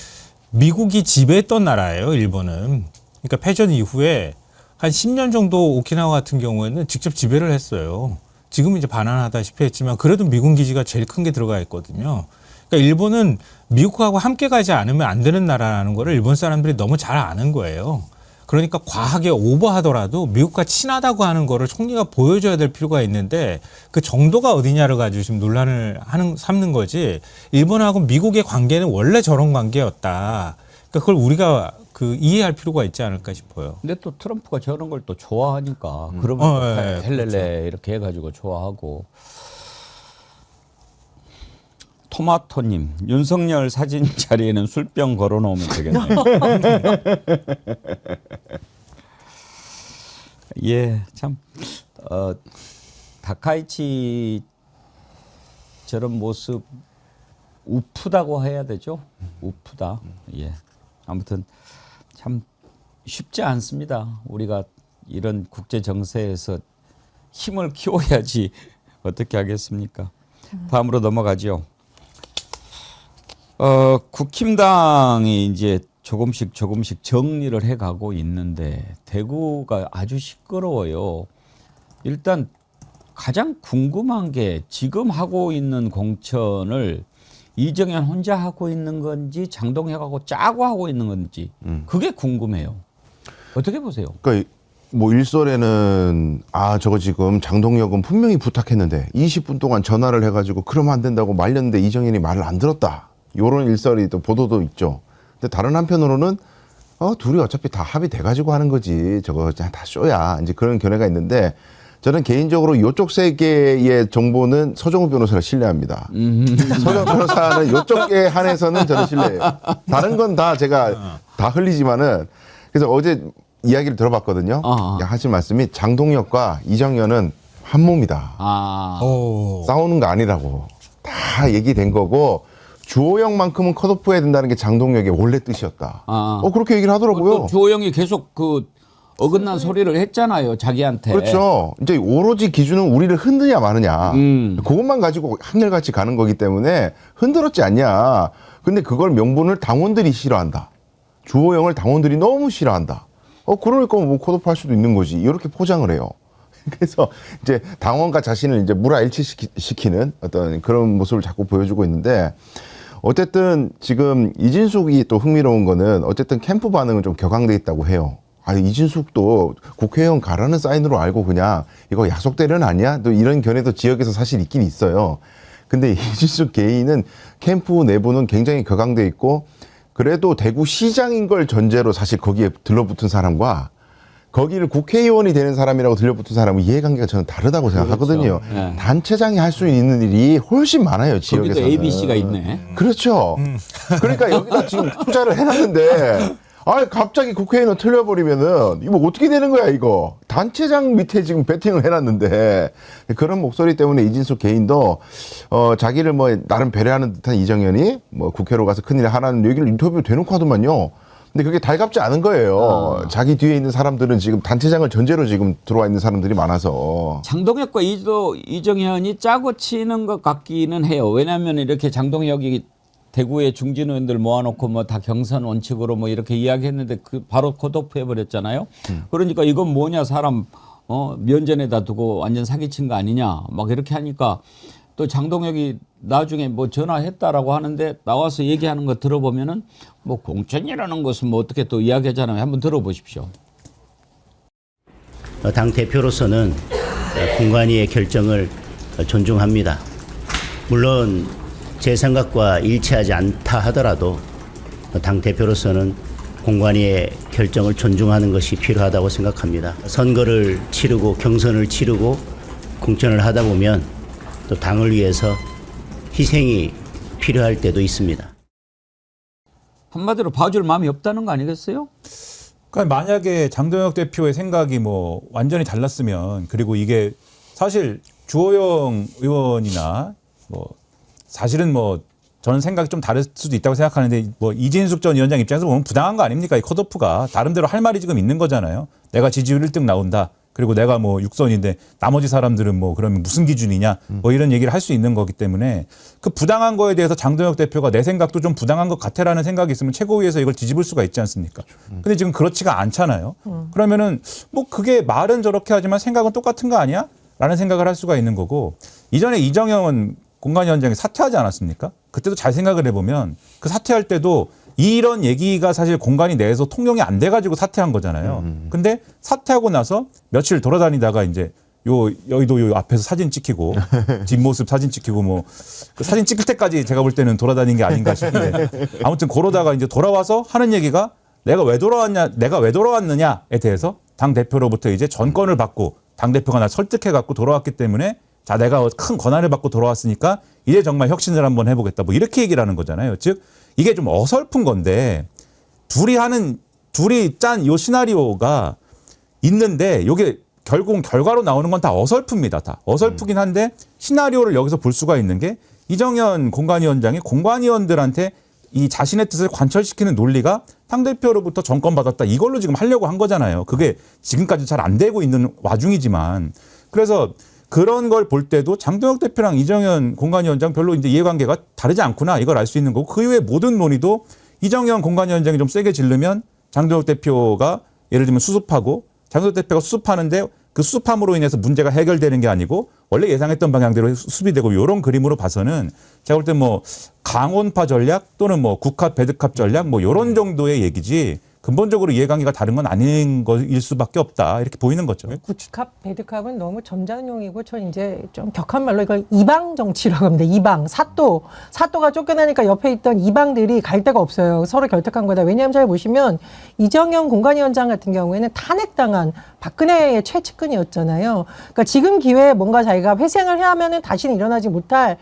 미국이 지배했던 나라예요, 일본은. 그러니까 패전 이후에 한 10년 정도 오키나와 같은 경우에는 직접 지배를 했어요. 지금은 이제 반환하다시피 했지만 그래도 미군 기지가 제일 큰 게 들어가 있거든요. 그러니까 일본은 미국하고 함께 가지 않으면 안 되는 나라라는 거를 일본 사람들이 너무 잘 아는 거예요. 그러니까 과하게 오버하더라도 미국과 친하다고 하는 거를 총리가 보여줘야 될 필요가 있는데 그 정도가 어디냐를 가지고 지금 논란을 삼는 거지. 일본하고 미국의 관계는 원래 저런 관계였다. 그러니까 그걸 우리가 이해할 필요가 있지 않을까 싶어요. 근데 또 트럼프가 저런 걸 또 좋아하니까 그러면 또 예, 헬렐레 이렇게 해가지고 좋아하고. 토마토님, 윤석열 사진 자리에는 술병 걸어놓으면 되겠네요. 예, 참 다카이치 저런 모습 우프다고 해야 되죠? 우프다. 예, 아무튼 참 쉽지 않습니다. 우리가 이런 국제 정세에서 힘을 키워야지 어떻게 하겠습니까? 다음으로 넘어가죠. 국힘당이 이제 조금씩 정리를 해가고 있는데 대구가 아주 시끄러워요. 일단 가장 궁금한 게 지금 하고 있는 공천을 이정현 혼자 하고 있는 건지 장동혁하고 짜고 하고 있는 건지 그게 궁금해요. 어떻게 보세요? 그러니까 뭐 일설에는 저거 지금 장동혁은 분명히 부탁했는데 20분 동안 전화를 해가지고 그러면 안 된다고 말렸는데 이정현이 말을 안 들었다. 요런 일설이 또 보도도 있죠. 근데 다른 한편으로는 둘이 어차피 다 합의돼가지고 하는 거지. 저거 다 쇼야. 이제 그런 견해가 있는데 저는 개인적으로 이쪽 세계의 정보는 서정우 변호사를 신뢰합니다. 서정우 변호사는 이쪽에 한해서는 저는 신뢰해요. 다른 건 다 제가 다 흘리지만은 그래서 어제 이야기를 들어봤거든요. 하신 말씀이 장동혁과 이정현은 한 몸이다. 싸우는 거 아니라고. 다 얘기된 거고 주호영만큼은 컷오프해야 된다는 게 장동혁의 원래 뜻이었다. 그렇게 얘기를 하더라고요. 주호영이 계속 어긋난 소리를 했잖아요, 자기한테. 그렇죠. 이제 오로지 기준은 우리를 흔드냐 마느냐. 그것만 가지고 한결같이 가는 거기 때문에 흔들었지 않냐. 근데 그걸 명분을 당원들이 싫어한다. 주호영을 당원들이 너무 싫어한다. 그러니까 뭐 컷오프 할 수도 있는 거지. 이렇게 포장을 해요. 그래서 이제 당원과 자신을 이제 물화일치시키는 어떤 그런 모습을 자꾸 보여주고 있는데 어쨌든 지금 이진숙이 또 흥미로운 거는 어쨌든 캠프 반응은 좀 격앙돼 있다고 해요. 이진숙도 국회의원 가라는 사인으로 알고 그냥 이거 야속 대련 아니야? 또 이런 견해도 지역에서 사실 있긴 있어요. 근데 이진숙 개인은 캠프 내부는 굉장히 격앙돼 있고 그래도 대구시장인 걸 전제로 사실 거기에 들러붙은 사람과 거기를 국회의원이 되는 사람이라고 들려붙은 사람은 이해관계가 저는 다르다고 생각하거든요. 그렇죠. 네. 단체장이 할 수 있는 일이 훨씬 많아요, 지역에서는. 거기도 ABC가 있네. 그렇죠. 그러니까 여기다 지금 투자를 해놨는데 갑자기 국회의원 틀려버리면은 이거 어떻게 되는 거야 이거. 단체장 밑에 지금 배팅을 해놨는데 그런 목소리 때문에 이진숙 개인도 자기를 뭐 나름 배려하는 듯한 이정현이 뭐 국회로 가서 큰일 하라는 얘기를 인터뷰 대놓고 하더만요. 근데 그게 달갑지 않은 거예요. 자기 뒤에 있는 사람들은 지금 단체장을 전제로 지금 들어와 있는 사람들이 많아서. 장동혁과 이정현이 짜고 치는 것 같기는 해요. 왜냐하면 이렇게 장동혁이 대구의 중진 의원들 모아놓고 뭐 다 경선 원칙으로 뭐 이렇게 이야기했는데 바로 컷오프 해버렸잖아요. 그러니까 이건 뭐냐 사람 면전에다 두고 완전 사기친 거 아니냐 막 이렇게 하니까 또 장동혁이 나중에 뭐 전화했다라고 하는데 나와서 얘기하는 거 들어보면은 뭐 공천이라는 것은 뭐 어떻게 또 이야기하잖아요. 한번 들어보십시오. 당 대표로서는 공관위의 결정을 존중합니다. 물론 제 생각과 일치하지 않다 하더라도 당 대표로서는 공관위의 결정을 존중하는 것이 필요하다고 생각합니다. 선거를 치르고 경선을 치르고 공천을 하다 보면 또 당을 위해서 희생이 필요할 때도 있습니다. 한마디로 봐줄 마음이 없다는 거 아니겠어요? 그러니까 만약에 장동혁 대표의 생각이 뭐 완전히 달랐으면 그리고 이게 사실 주호영 의원이나 뭐 사실은 뭐 저는 생각이 좀 다를 수도 있다고 생각하는데 뭐 이진숙 전 위원장 입장에서 보면 부당한 거 아닙니까? 이 컷오프가 다른대로 할 말이 지금 있는 거잖아요. 내가 지지율 1등 나온다. 그리고 내가 뭐 6선인데 나머지 사람들은 뭐 그러면 무슨 기준이냐 뭐 이런 얘기를 할 수 있는 거기 때문에 그 부당한 거에 대해서 장동혁 대표가 내 생각도 좀 부당한 것 같아라는 생각이 있으면 최고위에서 이걸 뒤집을 수가 있지 않습니까? 근데 지금 그렇지가 않잖아요. 그러면은 뭐 그게 말은 저렇게 하지만 생각은 똑같은 거 아니야? 라는 생각을 할 수가 있는 거고 이전에 이정영은 공관위원장이 사퇴하지 않았습니까? 그때도 잘 생각을 해보면 그 사퇴할 때도 이런 얘기가 사실 공관위 내에서 통용이 안 돼가지고 사퇴한 거잖아요. 근데 사퇴하고 나서 며칠 돌아다니다가 이제 여의도 요 앞에서 사진 찍히고 뒷모습 사진 찍히고 뭐 그 사진 찍힐 때까지 제가 볼 때는 돌아다닌 게 아닌가 싶은데 아무튼 그러다가 이제 돌아와서 하는 얘기가 내가 왜 돌아왔느냐에 대해서 당 대표로부터 이제 전권을 받고 당 대표가 나 설득해 갖고 돌아왔기 때문에 자 내가 큰 권한을 받고 돌아왔으니까 이제 정말 혁신을 한번 해보겠다 뭐 이렇게 얘기를 하는 거잖아요. 즉 이게 좀 어설픈 건데 둘이 짠 요 시나리오가 있는데 요게 결국은 결과로 나오는 건 다 어설픕니다. 다 어설프긴 한데 시나리오를 여기서 볼 수가 있는 게 이정현 공관위원장이 공관위원들한테 이 자신의 뜻을 관철시키는 논리가 당대표로부터 정권 받았다 이걸로 지금 하려고 한 거잖아요. 그게 지금까지 잘 안 되고 있는 와중이지만 그래서 그런 걸 볼 때도 장동혁 대표랑 이정현 공관위원장 별로 이제 이해관계가 다르지 않구나 이걸 알 수 있는 거고 그 이후에 모든 논의도 이정현 공관위원장이 좀 세게 지르면 장동혁 대표가 예를 들면 수습하고 장동혁 대표가 수습하는데 그 수습함으로 인해서 문제가 해결되는 게 아니고 원래 예상했던 방향대로 수습이 되고 이런 그림으로 봐서는 제가 볼 때 뭐 강원파 전략 또는 뭐 국합 배드캅 전략 뭐 이런 정도의 얘기지 근본적으로 이해관계가 다른 건 아닌 것일 수밖에 없다 이렇게 보이는 거죠. 국합, 배드캅은 너무 점잖용이고 전 이제 좀 격한 말로 이걸 이방 정치라고 합니다. 이방, 사또가 쫓겨나니까 옆에 있던 이방들이 갈 데가 없어요. 서로 결탁한 거다. 왜냐하면 잘 보시면 이정현 공관위원장 같은 경우에는 탄핵당한 박근혜의 최측근이었잖아요. 그러니까 지금 기회에 뭔가 자기가 회생을 해야 하면은 다시는 일어나지 못할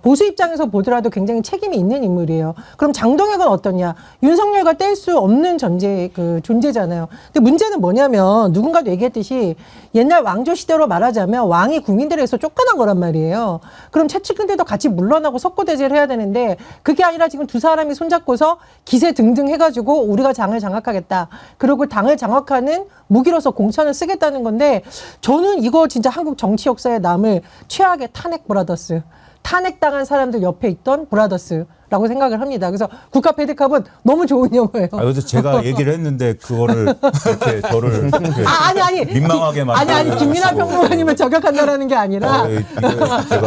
보수 입장에서 보더라도 굉장히 책임이 있는 인물이에요. 그럼 장동혁은 어떠냐? 윤석열과 뗄 수 없는 존재잖아요. 근데 문제는 뭐냐면 누군가도 얘기했듯이 옛날 왕조 시대로 말하자면 왕이 국민들에게서 쫓겨난 거란 말이에요. 그럼 최측근들도 같이 물러나고 석고대죄를 해야 되는데 그게 아니라 지금 두 사람이 손잡고서 기세 등등 해가지고 우리가 당을 장악하겠다. 그리고 당을 장악하는 무기로서 공천을 쓰겠다는 건데 저는 이거 진짜 한국 정치 역사에 남을 최악의 탄핵 브라더스. 탄핵당한 사람들 옆에 있던 브라더스라고 생각을 합니다. 그래서 국합 배드캅은 너무 좋은 영화예요. 그래서 제가 얘기를 했는데 그거를 이렇게 저를 이렇게 아니 민망하게 아니 김민하 평론가님을 저격한다라는 게 아니라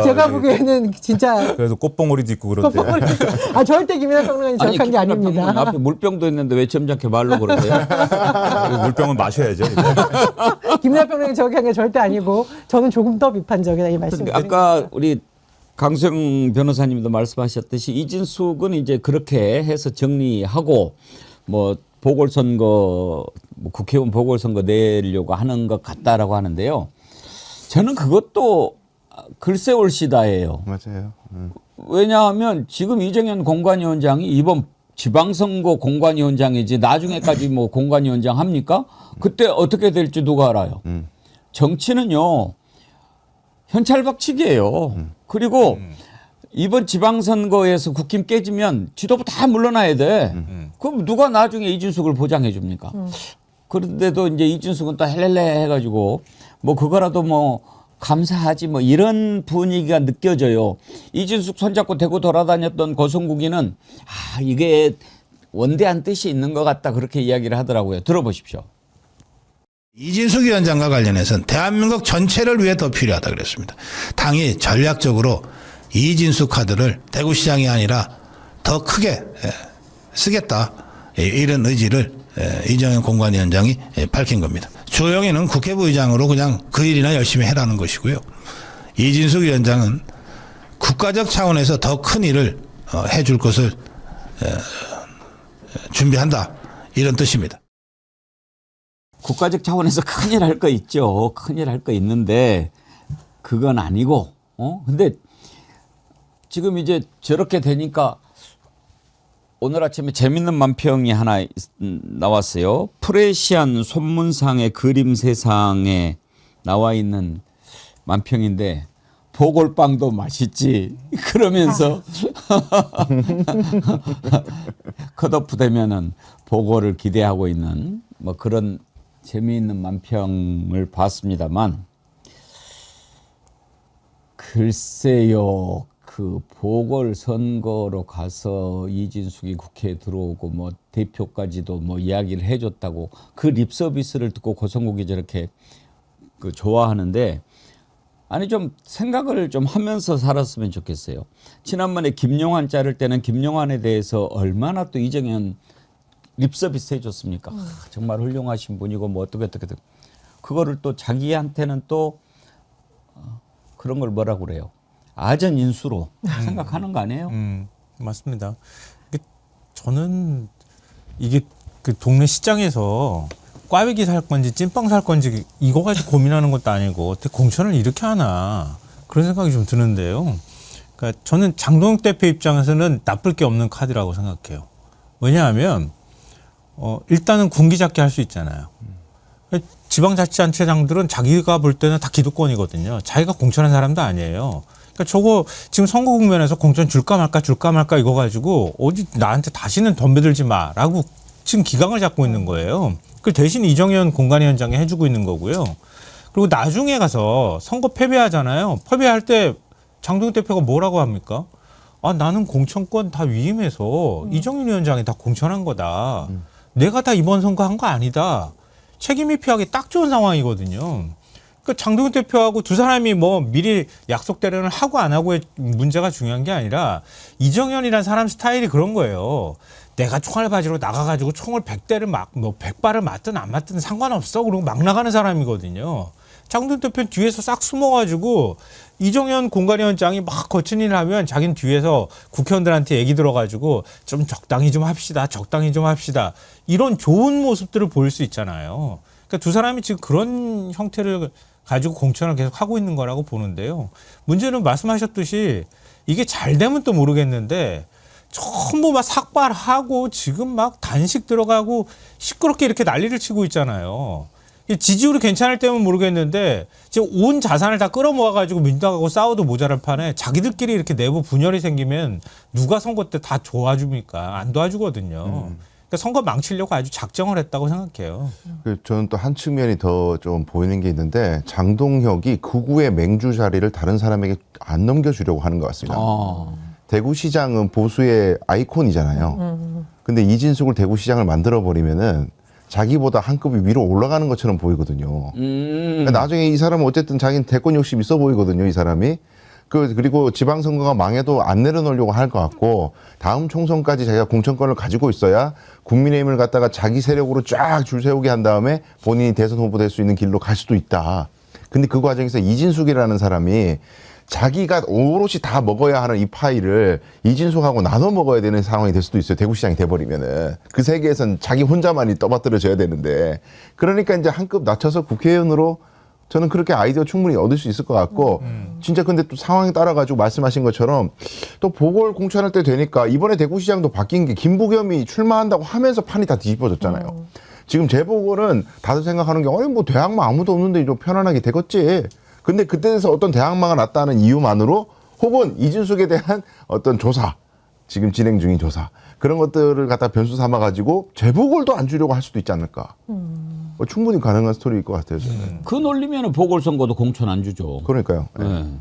제가 보기에는 진짜 그래서 꽃봉오리도 있고 그런데 절대 김민하 평론가님 저격한 게 아닙니다. 앞에 물병도 있는데 왜 점잖게 말로 그러세요? 물병은 마셔야죠. 김민하 평론가님 저격한 게 절대 아니고 저는 조금 더 비판적이다 이 말씀드립니다. 아까 우리 강수영 변호사님도 말씀하셨듯이 이진숙은 이제 그렇게 해서 정리하고 뭐 보궐선거 국회의원 보궐선거 내려고 하는 것 같다라고 하는데요. 저는 그것도 글쎄 올시다예요. 맞아요. 왜냐하면 지금 이정현 공관위원장이 이번 지방선거 공관위원장이지 나중에까지 뭐 공관위원장 합니까? 그때 어떻게 될지 누가 알아요. 정치는요. 현찰박치기예요. 그리고 이번 지방선거에서 국힘 깨지면 지도부 다 물러나야 돼. 그럼 누가 나중에 이준숙을 보장해 줍니까? 그런데도 이제 이준숙은 또 헬렐레 해가지고 뭐 그거라도 뭐 감사하지 뭐 이런 분위기가 느껴져요. 이준숙 손잡고 대구 돌아다녔던 고성국이는 이게 원대한 뜻이 있는 것 같다 그렇게 이야기를 하더라고요. 들어보십시오. 이진숙 위원장과 관련해서는 대한민국 전체를 위해 더 필요하다 그랬습니다. 당이 전략적으로 이진숙 카드를 대구시장이 아니라 더 크게 쓰겠다 이런 의지를 이정현 공관위원장이 밝힌 겁니다. 조영희는 국회부의장으로 그냥 그 일이나 열심히 해라는 것이고요. 이진숙 위원장은 국가적 차원에서 더 큰 일을 해줄 것을 준비한다 이런 뜻입니다. 국가적 차원에서 큰일 할 거 있죠. 큰일 할 거 있는데 그건 아니고 근데 지금 이제 저렇게 되니까 오늘 아침에 재밌는 만평이 하나 나왔어요. 프레시안 손문상의 그림 세상에 나와 있는 만평인데 보골빵도 맛있지 그러면서 컷오프 되면은 보골을 기대하고 있는 뭐 그런 재미있는 만평을 봤습니다만 글쎄요. 그 보궐선거로 가서 이진숙이 국회에 들어오고 뭐 대표까지도 뭐 이야기를 해줬다고 그 립서비스를 듣고 고성국이 저렇게 그 좋아하는데 아니 좀 생각을 좀 하면서 살았으면 좋겠어요. 지난번에 김용환 자를 때는 김용환에 대해서 얼마나 또 이정현 립서비스 해줬습니까? 정말 훌륭하신 분이고 뭐 어떻게 그거를 또 자기한테는 또 그런 걸 뭐라고 그래요? 아전 인수로 생각하는 거 아니에요? 맞습니다. 저는 이게 그 동네 시장에서 꽈배기 살 건지 찐빵 살 건지 이거 가지고 고민하는 것도 아니고 어떻게 공천을 이렇게 하나 그런 생각이 좀 드는데요. 그러니까 저는 장동혁 대표 입장에서는 나쁠 게 없는 카드라고 생각해요. 왜냐하면 일단은 군기 잡기 할 수 있잖아요. 지방자치단체장들은 자기가 볼 때는 다 기득권이거든요. 자기가 공천한 사람도 아니에요. 그러니까 저거 지금 선거 국면에서 공천 줄까 말까 이거 가지고 어디 나한테 다시는 덤벼들지 마라고 지금 기강을 잡고 있는 거예요. 그 대신 이정현 공관위원장이 해주고 있는 거고요. 그리고 나중에 가서 선거 패배하잖아요. 패배할 때 장동혁 대표가 뭐라고 합니까? 아, 나는 공천권 다 위임해서 이정현 위원장이 다 공천한 거다. 내가 다 이번 선거 한 거 아니다. 책임 회피하기 딱 좋은 상황이거든요. 그러니까 장동혁 대표하고 두 사람이 뭐 미리 약속 대련을 하고 안 하고의 문제가 중요한 게 아니라 이정현이라는 사람 스타일이 그런 거예요. 내가 총알바지로 나가가지고 총을 100대를 뭐 100발을 맞든 안 맞든 상관없어. 그리고 막 나가는 사람이거든요. 장동혁 대표는 뒤에서 싹 숨어가지고 이정현 공관위원장이 막 거친 일을 하면 자기는 뒤에서 국회의원들한테 얘기 들어가지고 좀 적당히 좀 합시다. 이런 좋은 모습들을 보일 수 있잖아요. 그러니까 두 사람이 지금 그런 형태를 가지고 공천을 계속 하고 있는 거라고 보는데요. 문제는 말씀하셨듯이 이게 잘 되면 또 모르겠는데 전부 막 삭발하고 지금 막 단식 들어가고 시끄럽게 이렇게 난리를 치고 있잖아요. 지지율이 괜찮을 때면 모르겠는데 지금 온 자산을 다 끌어모아가지고 민주당하고 싸워도 모자랄 판에 자기들끼리 이렇게 내부 분열이 생기면 누가 선거 때 다 도와줍니까? 안 도와주거든요. 그러니까 선거 망치려고 아주 작정을 했다고 생각해요. 저는 또 한 측면이 더 좀 보이는 게 있는데 장동혁이 극우의 맹주 자리를 다른 사람에게 안 넘겨주려고 하는 것 같습니다. 대구시장은 보수의 아이콘이잖아요. 근데 이진숙을 대구시장을 만들어버리면은 자기보다 한 급이 위로 올라가는 것처럼 보이거든요. 그러니까 나중에 이 사람은 어쨌든 자기는 대권 욕심 있어 보이거든요, 이 사람이. 그리고 지방선거가 망해도 안 내려놓으려고 할 것 같고 다음 총선까지 자기가 공천권을 가지고 있어야 국민의힘을 갖다가 자기 세력으로 쫙 줄 세우게 한 다음에 본인이 대선 후보 될 수 있는 길로 갈 수도 있다. 근데 그 과정에서 이진숙이라는 사람이 자기가 오롯이 다 먹어야 하는 이 파이를 이진숙하고 나눠 먹어야 되는 상황이 될 수도 있어요. 대구시장이 돼버리면은. 그 세계에선 자기 혼자만이 떠받들어져야 되는데. 그러니까 이제 한 급 낮춰서 국회의원으로 저는 그렇게 아이디어 충분히 얻을 수 있을 것 같고 진짜 근데 또 상황에 따라 가지고 말씀하신 것처럼 또 보궐 공천할 때 되니까 이번에 대구시장도 바뀐 게 김부겸이 출마한다고 하면서 판이 다 뒤집어졌잖아요. 지금 재보궐은 다들 생각하는 게 아니 뭐 대항마 아무도 없는데 좀 편안하게 되겠지. 근데 그때에서 어떤 대항마가 났다는 이유만으로 혹은 이진숙에 대한 어떤 조사, 지금 진행 중인 조사 그런 것들을 갖다 변수 삼아가지고 재보궐도 안 주려고 할 수도 있지 않을까. 충분히 가능한 스토리일 것 같아요. 저는. 그 논리면 보궐선거도 공천 안 주죠. 그러니까요. 네.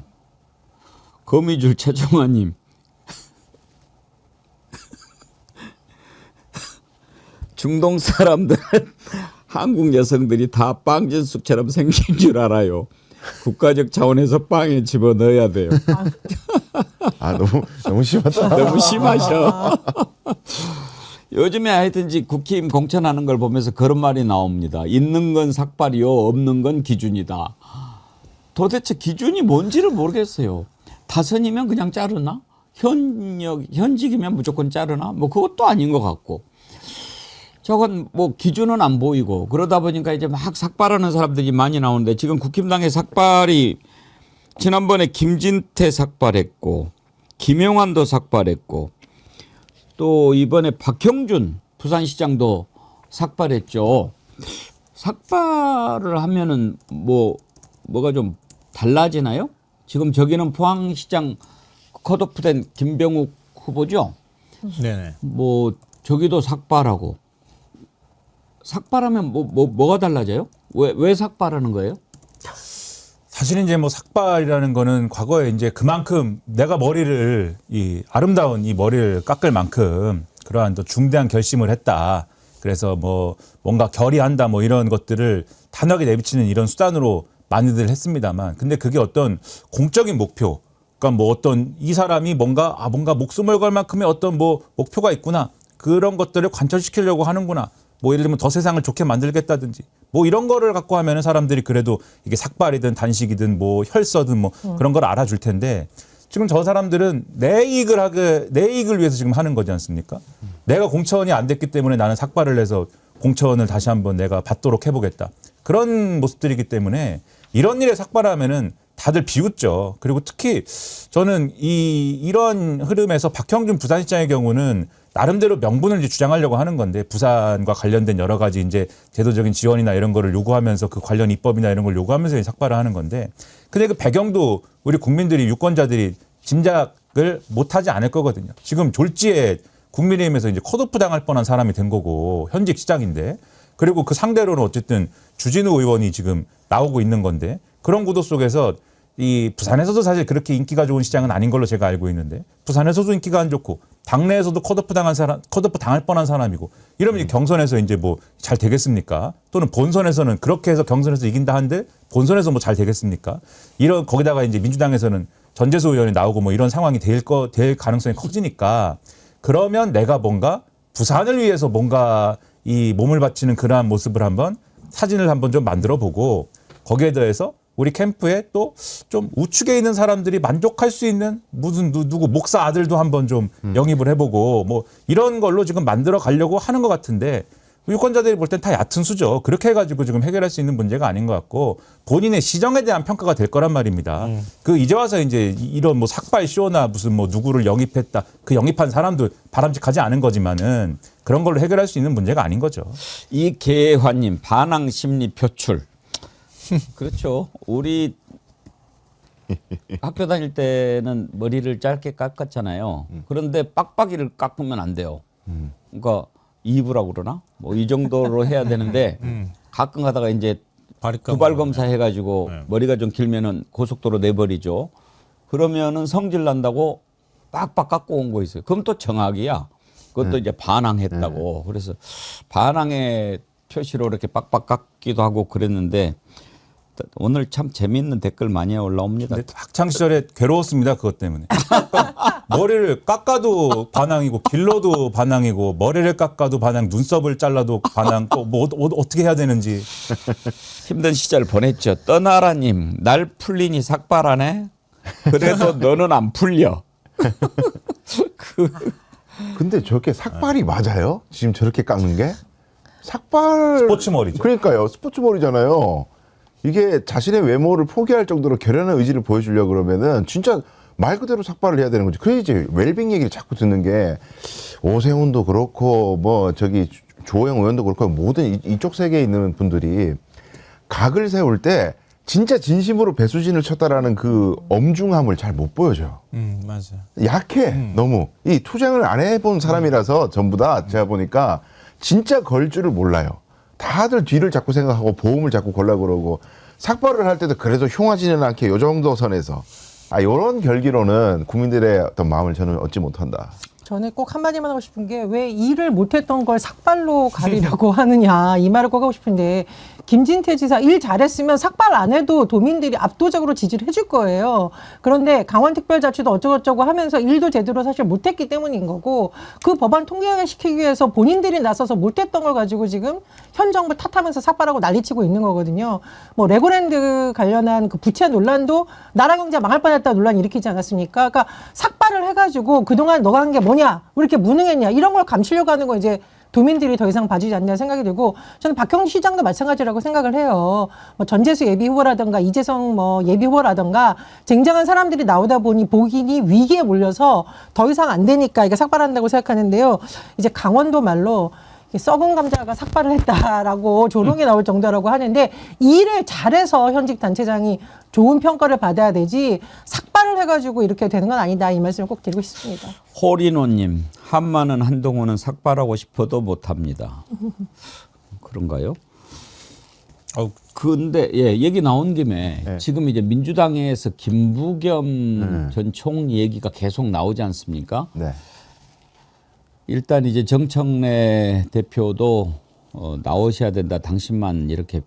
거미줄 최정화님. 중동 사람들은 한국 여성들이 다 빵진숙처럼 생긴 줄 알아요. 국가적 차원에서 빵에 집어넣어야 돼요. 아 너무 심하다. 너무 심하셔. 요즘에 하여튼지 국힘 공천하는 걸 보면서 그런 말이 나옵니다. 있는 건 삭발이요, 없는 건 기준이다. 도대체 기준이 뭔지를 모르겠어요. 다선이면 그냥 자르나? 현직이면 무조건 자르나? 뭐 그것도 아닌 것 같고. 저건 뭐 기준은 안 보이고 그러다 보니까 이제 막 삭발하는 사람들이 많이 나오는데 지금 국힘당의 삭발이 지난번에 김진태 삭발했고 김용환도 삭발했고 또 이번에 박형준 부산시장도 삭발했죠. 삭발을 하면은 뭐가 좀 달라지나요? 지금 저기는 포항시장 컷오프된 김병욱 후보죠. 네네. 뭐 저기도 삭발하고 삭발하면 뭐가 달라져요? 왜 삭발하는 거예요? 사실은 이제 뭐 삭발이라는 거는 과거에 이제 그만큼 내가 머리를 이 아름다운 이 머리를 깎을 만큼 그러한 또 중대한 결심을 했다. 그래서 뭐 뭔가 결의한다 뭐 이런 것들을 단호하게 내비치는 이런 수단으로 많이들 했습니다만, 근데 그게 어떤 공적인 목표, 그러니까 뭐 어떤 이 사람이 뭔가 목숨을 걸 만큼의 어떤 뭐 목표가 있구나, 그런 것들을 관철시키려고 하는구나, 뭐 예를 들면 더 세상을 좋게 만들겠다든지 뭐 이런 거를 갖고 하면은 사람들이 그래도 이게 삭발이든 단식이든 뭐 혈서든 뭐 그런 걸 알아줄 텐데, 지금 저 사람들은 내 이익을 위해서 지금 하는 거지 않습니까? 내가 공천이 안 됐기 때문에 나는 삭발을 해서 공천을 다시 한번 내가 받도록 해보겠다, 그런 모습들이기 때문에 이런 일에 삭발하면은 다들 비웃죠. 그리고 특히 저는 이런 흐름에서 박형준 부산시장의 경우는 나름대로 명분을 이제 주장하려고 하는 건데, 부산과 관련된 여러 가지 이제 제도적인 지원이나 이런 거를 요구하면서 그 관련 입법이나 이런 걸 요구하면서 삭발을 하는 건데, 근데 그 배경도 우리 국민들이, 유권자들이 짐작을 못하지 않을 거거든요. 지금 졸지에 국민의힘에서 이제 컷오프 당할 뻔한 사람이 된 거고, 현직 시장인데, 그리고 그 상대로는 어쨌든 주진우 의원이 지금 나오고 있는 건데, 그런 구도 속에서 이 부산에서도 사실 그렇게 인기가 좋은 시장은 아닌 걸로 제가 알고 있는데, 부산에서도 인기가 안 좋고 당내에서도 컷오프 당할 뻔한 사람이고, 이러면 경선에서 이제 뭐 잘 되겠습니까? 또는 본선에서는 그렇게 해서 경선에서 이긴다 한들 본선에서 뭐 잘 되겠습니까? 이런, 거기다가 이제 민주당에서는 전재수 의원이 나오고 뭐 이런 상황이 될 가능성이 커지니까, 그러면 내가 뭔가 부산을 위해서 뭔가 이 몸을 바치는 그러한 모습을 한번 사진을 한번 좀 만들어 보고, 거기에 대해서 우리 캠프에 또 좀 우측에 있는 사람들이 만족할 수 있는 무슨 누구 목사 아들도 한번 좀 영입을 해보고 뭐 이런 걸로 지금 만들어 가려고 하는 것 같은데, 유권자들이 볼 땐 다 얕은 수죠. 그렇게 해가지고 지금 해결할 수 있는 문제가 아닌 것 같고, 본인의 시정에 대한 평가가 될 거란 말입니다. 그 이제 와서 이제 이런 뭐 삭발 쇼나 무슨 뭐 누구를 영입했다, 그 영입한 사람도 바람직하지 않은 거지만은 그런 걸로 해결할 수 있는 문제가 아닌 거죠. 이계환님, 반항 심리 표출. 그렇죠. 우리 학교 다닐 때는 머리를 짧게 깎았잖아요. 그런데 빡빡이를 깎으면 안 돼요. 그러니까 이브라고 그러나? 뭐 이 정도로 해야 되는데, 가끔 가다가 이제 두발 검사 해가지고 머리가 좀 길면은 고속도로 내버리죠. 그러면은 성질 난다고 빡빡 깎고 온 거 있어요. 그럼 또 정학이야. 그것도 이제 반항했다고. 그래서 반항의 표시로 이렇게 빡빡 깎기도 하고 그랬는데, 오늘 참 재미있는 댓글 많이 올라옵니다. 학창 시절에 괴로웠습니다. 그것 때문에. 머리를 깎아도 반항이고, 길러도 반항이고, 머리를 깎아도 반항, 눈썹을 잘라도 반항, 또 뭐 어떻게 해야 되는지. 힘든 시절 보냈죠. 떠나라님, 날 풀리니 삭발하네. 그래도 너는 안 풀려. 근데 저렇게 삭발이 맞아요? 지금 저렇게 깎는 게? 삭발. 스포츠 머리죠. 그러니까요. 스포츠 머리잖아요. 이게 자신의 외모를 포기할 정도로 결연한 의지를 보여주려고 그러면은 진짜 말 그대로 삭발을 해야 되는 거지. 그래 이제 웰빙 얘기를 자꾸 듣는 게, 오세훈도 그렇고 뭐 저기 조호영 의원도 그렇고 모든 이쪽 세계에 있는 분들이 각을 세울 때 진짜 진심으로 배수진을 쳤다라는 그 엄중함을 잘 못 보여줘요. 맞아요. 약해. 너무. 이 투쟁을 안 해본 사람이라서 전부 다 제가 보니까 진짜 걸 줄을 몰라요. 다들 뒤를 자꾸 생각하고 보험을 자꾸 걸려고 그러고, 삭발을 할 때도 그래도 흉하지는 않게 요 정도 선에서, 요런 결기로는 국민들의 어떤 마음을 저는 얻지 못한다. 저는 꼭 한마디만 하고 싶은 게, 왜 일을 못했던 걸 삭발로 가리려고 하느냐, 이 말을 꼭 하고 싶은데, 김진태 지사 일 잘했으면 삭발 안 해도 도민들이 압도적으로 지지를 해줄 거예요. 그런데 강원특별자치도 어쩌고저쩌고 하면서 일도 제대로 사실 못했기 때문인 거고, 그 법안 통과시키기 위해서 본인들이 나서서 못했던 걸 가지고 지금 현 정부 탓하면서 삭발하고 난리치고 있는 거거든요. 뭐 레고랜드 관련한 그 부채 논란도 나라 경제 망할 뻔했다 논란 일으키지 않았습니까? 그러니까 삭발을 해가지고 그동안 너가 한 게 뭐냐, 왜 이렇게 무능했냐, 이런 걸 감추려고 하는 거 이제 도민들이 더 이상 봐주지 않냐 생각이 들고, 저는 박형준 시장도 마찬가지라고 생각을 해요. 뭐 전재수 예비 후보라든가 이재성 뭐 예비 후보라든가 쟁쟁한 사람들이 나오다 보니 본인이 위기에 몰려서 더 이상 안 되니까 이게 삭발한다고 생각하는데요. 이제 강원도 말로 썩은 감자가 삭발을 했다라고 조롱이 나올 정도라고 하는데, 일을 잘해서 현직 단체장이 좋은 평가를 받아야 되지, 삭발을 해가지고 이렇게 되는 건 아니다, 이 말씀을 꼭 드리고 싶습니다. 호리노님, 한마는 한동훈은 삭발하고 싶어도 못합니다. 그런가요? 근데 얘기 나온 김에 지금 이제 민주당에서 김부겸 전 총 얘기가 계속 나오지 않습니까? 네. 일단 이제 정청래 대표도 나오셔야 된다, 당신만 이렇게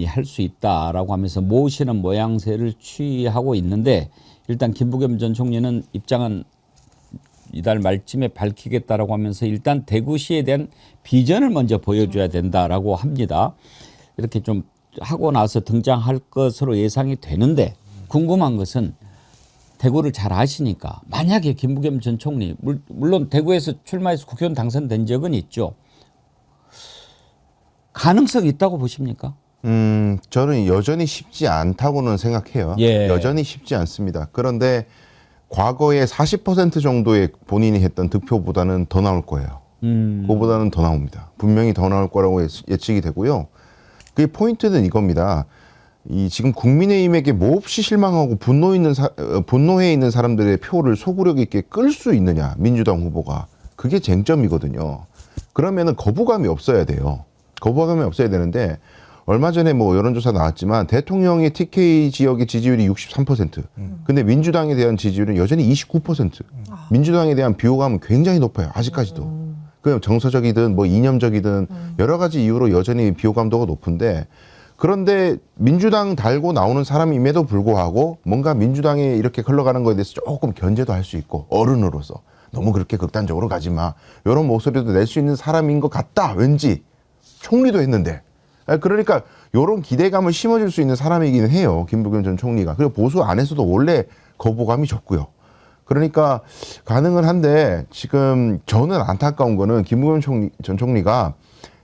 할 수 있다라고 하면서 모시는 모양새를 취하고 있는데 일단 김부겸 전 총리는 입장은 이달 말쯤에 밝히겠다라고 하면서 일단 대구시에 대한 비전을 먼저 보여줘야 된다라고 합니다. 이렇게 좀 하고 나서 등장할 것으로 예상이 되는데 궁금한 것은 대구를 잘 아시니까 만약에 김부겸 전 총리 물론 대구에서 출마해서 국회의원 당선된 적은 있죠. 가능성이 있다고 보십니까? 저는 여전히 쉽지 않다고는 생각해요. 예. 여전히 쉽지 않습니다. 그런데 과거에 40% 정도의 본인이 했던 득표보다는 더 나올 거예요. 그거보다는 더 나옵니다. 분명히 더 나올 거라고 예측이 되고요. 그 포인트는 이겁니다. 이 지금 국민의힘에게 몹시 실망하고 분노해 있는 사람들의 표를 소구력 있게 끌 수 있느냐, 민주당 후보가. 그게 쟁점이거든요. 그러면은 거부감이 없어야 돼요. 거부감이 없어야 되는데 얼마 전에 뭐 여론조사 나왔지만 대통령의 TK 지역의 지지율이 63%. 근데 민주당에 대한 지지율은 여전히 29%. 민주당에 대한 비호감은 굉장히 높아요. 아직까지도. 그 정서적이든 뭐 이념적이든 여러 가지 이유로 여전히 비호감도가 높은데 그런데 민주당 달고 나오는 사람임에도 불구하고 뭔가 민주당에 이렇게 흘러가는 거에 대해서 조금 견제도 할 수 있고 어른으로서 너무 그렇게 극단적으로 가지 마. 이런 목소리도 낼 수 있는 사람인 것 같다. 왠지. 총리도 했는데. 그러니까 이런 기대감을 심어줄 수 있는 사람이기는 해요. 김부겸 전 총리가. 그리고 보수 안에서도 원래 거부감이 적고요. 그러니까 가능은 한데 지금 저는 안타까운 거는 김부겸 전 총리가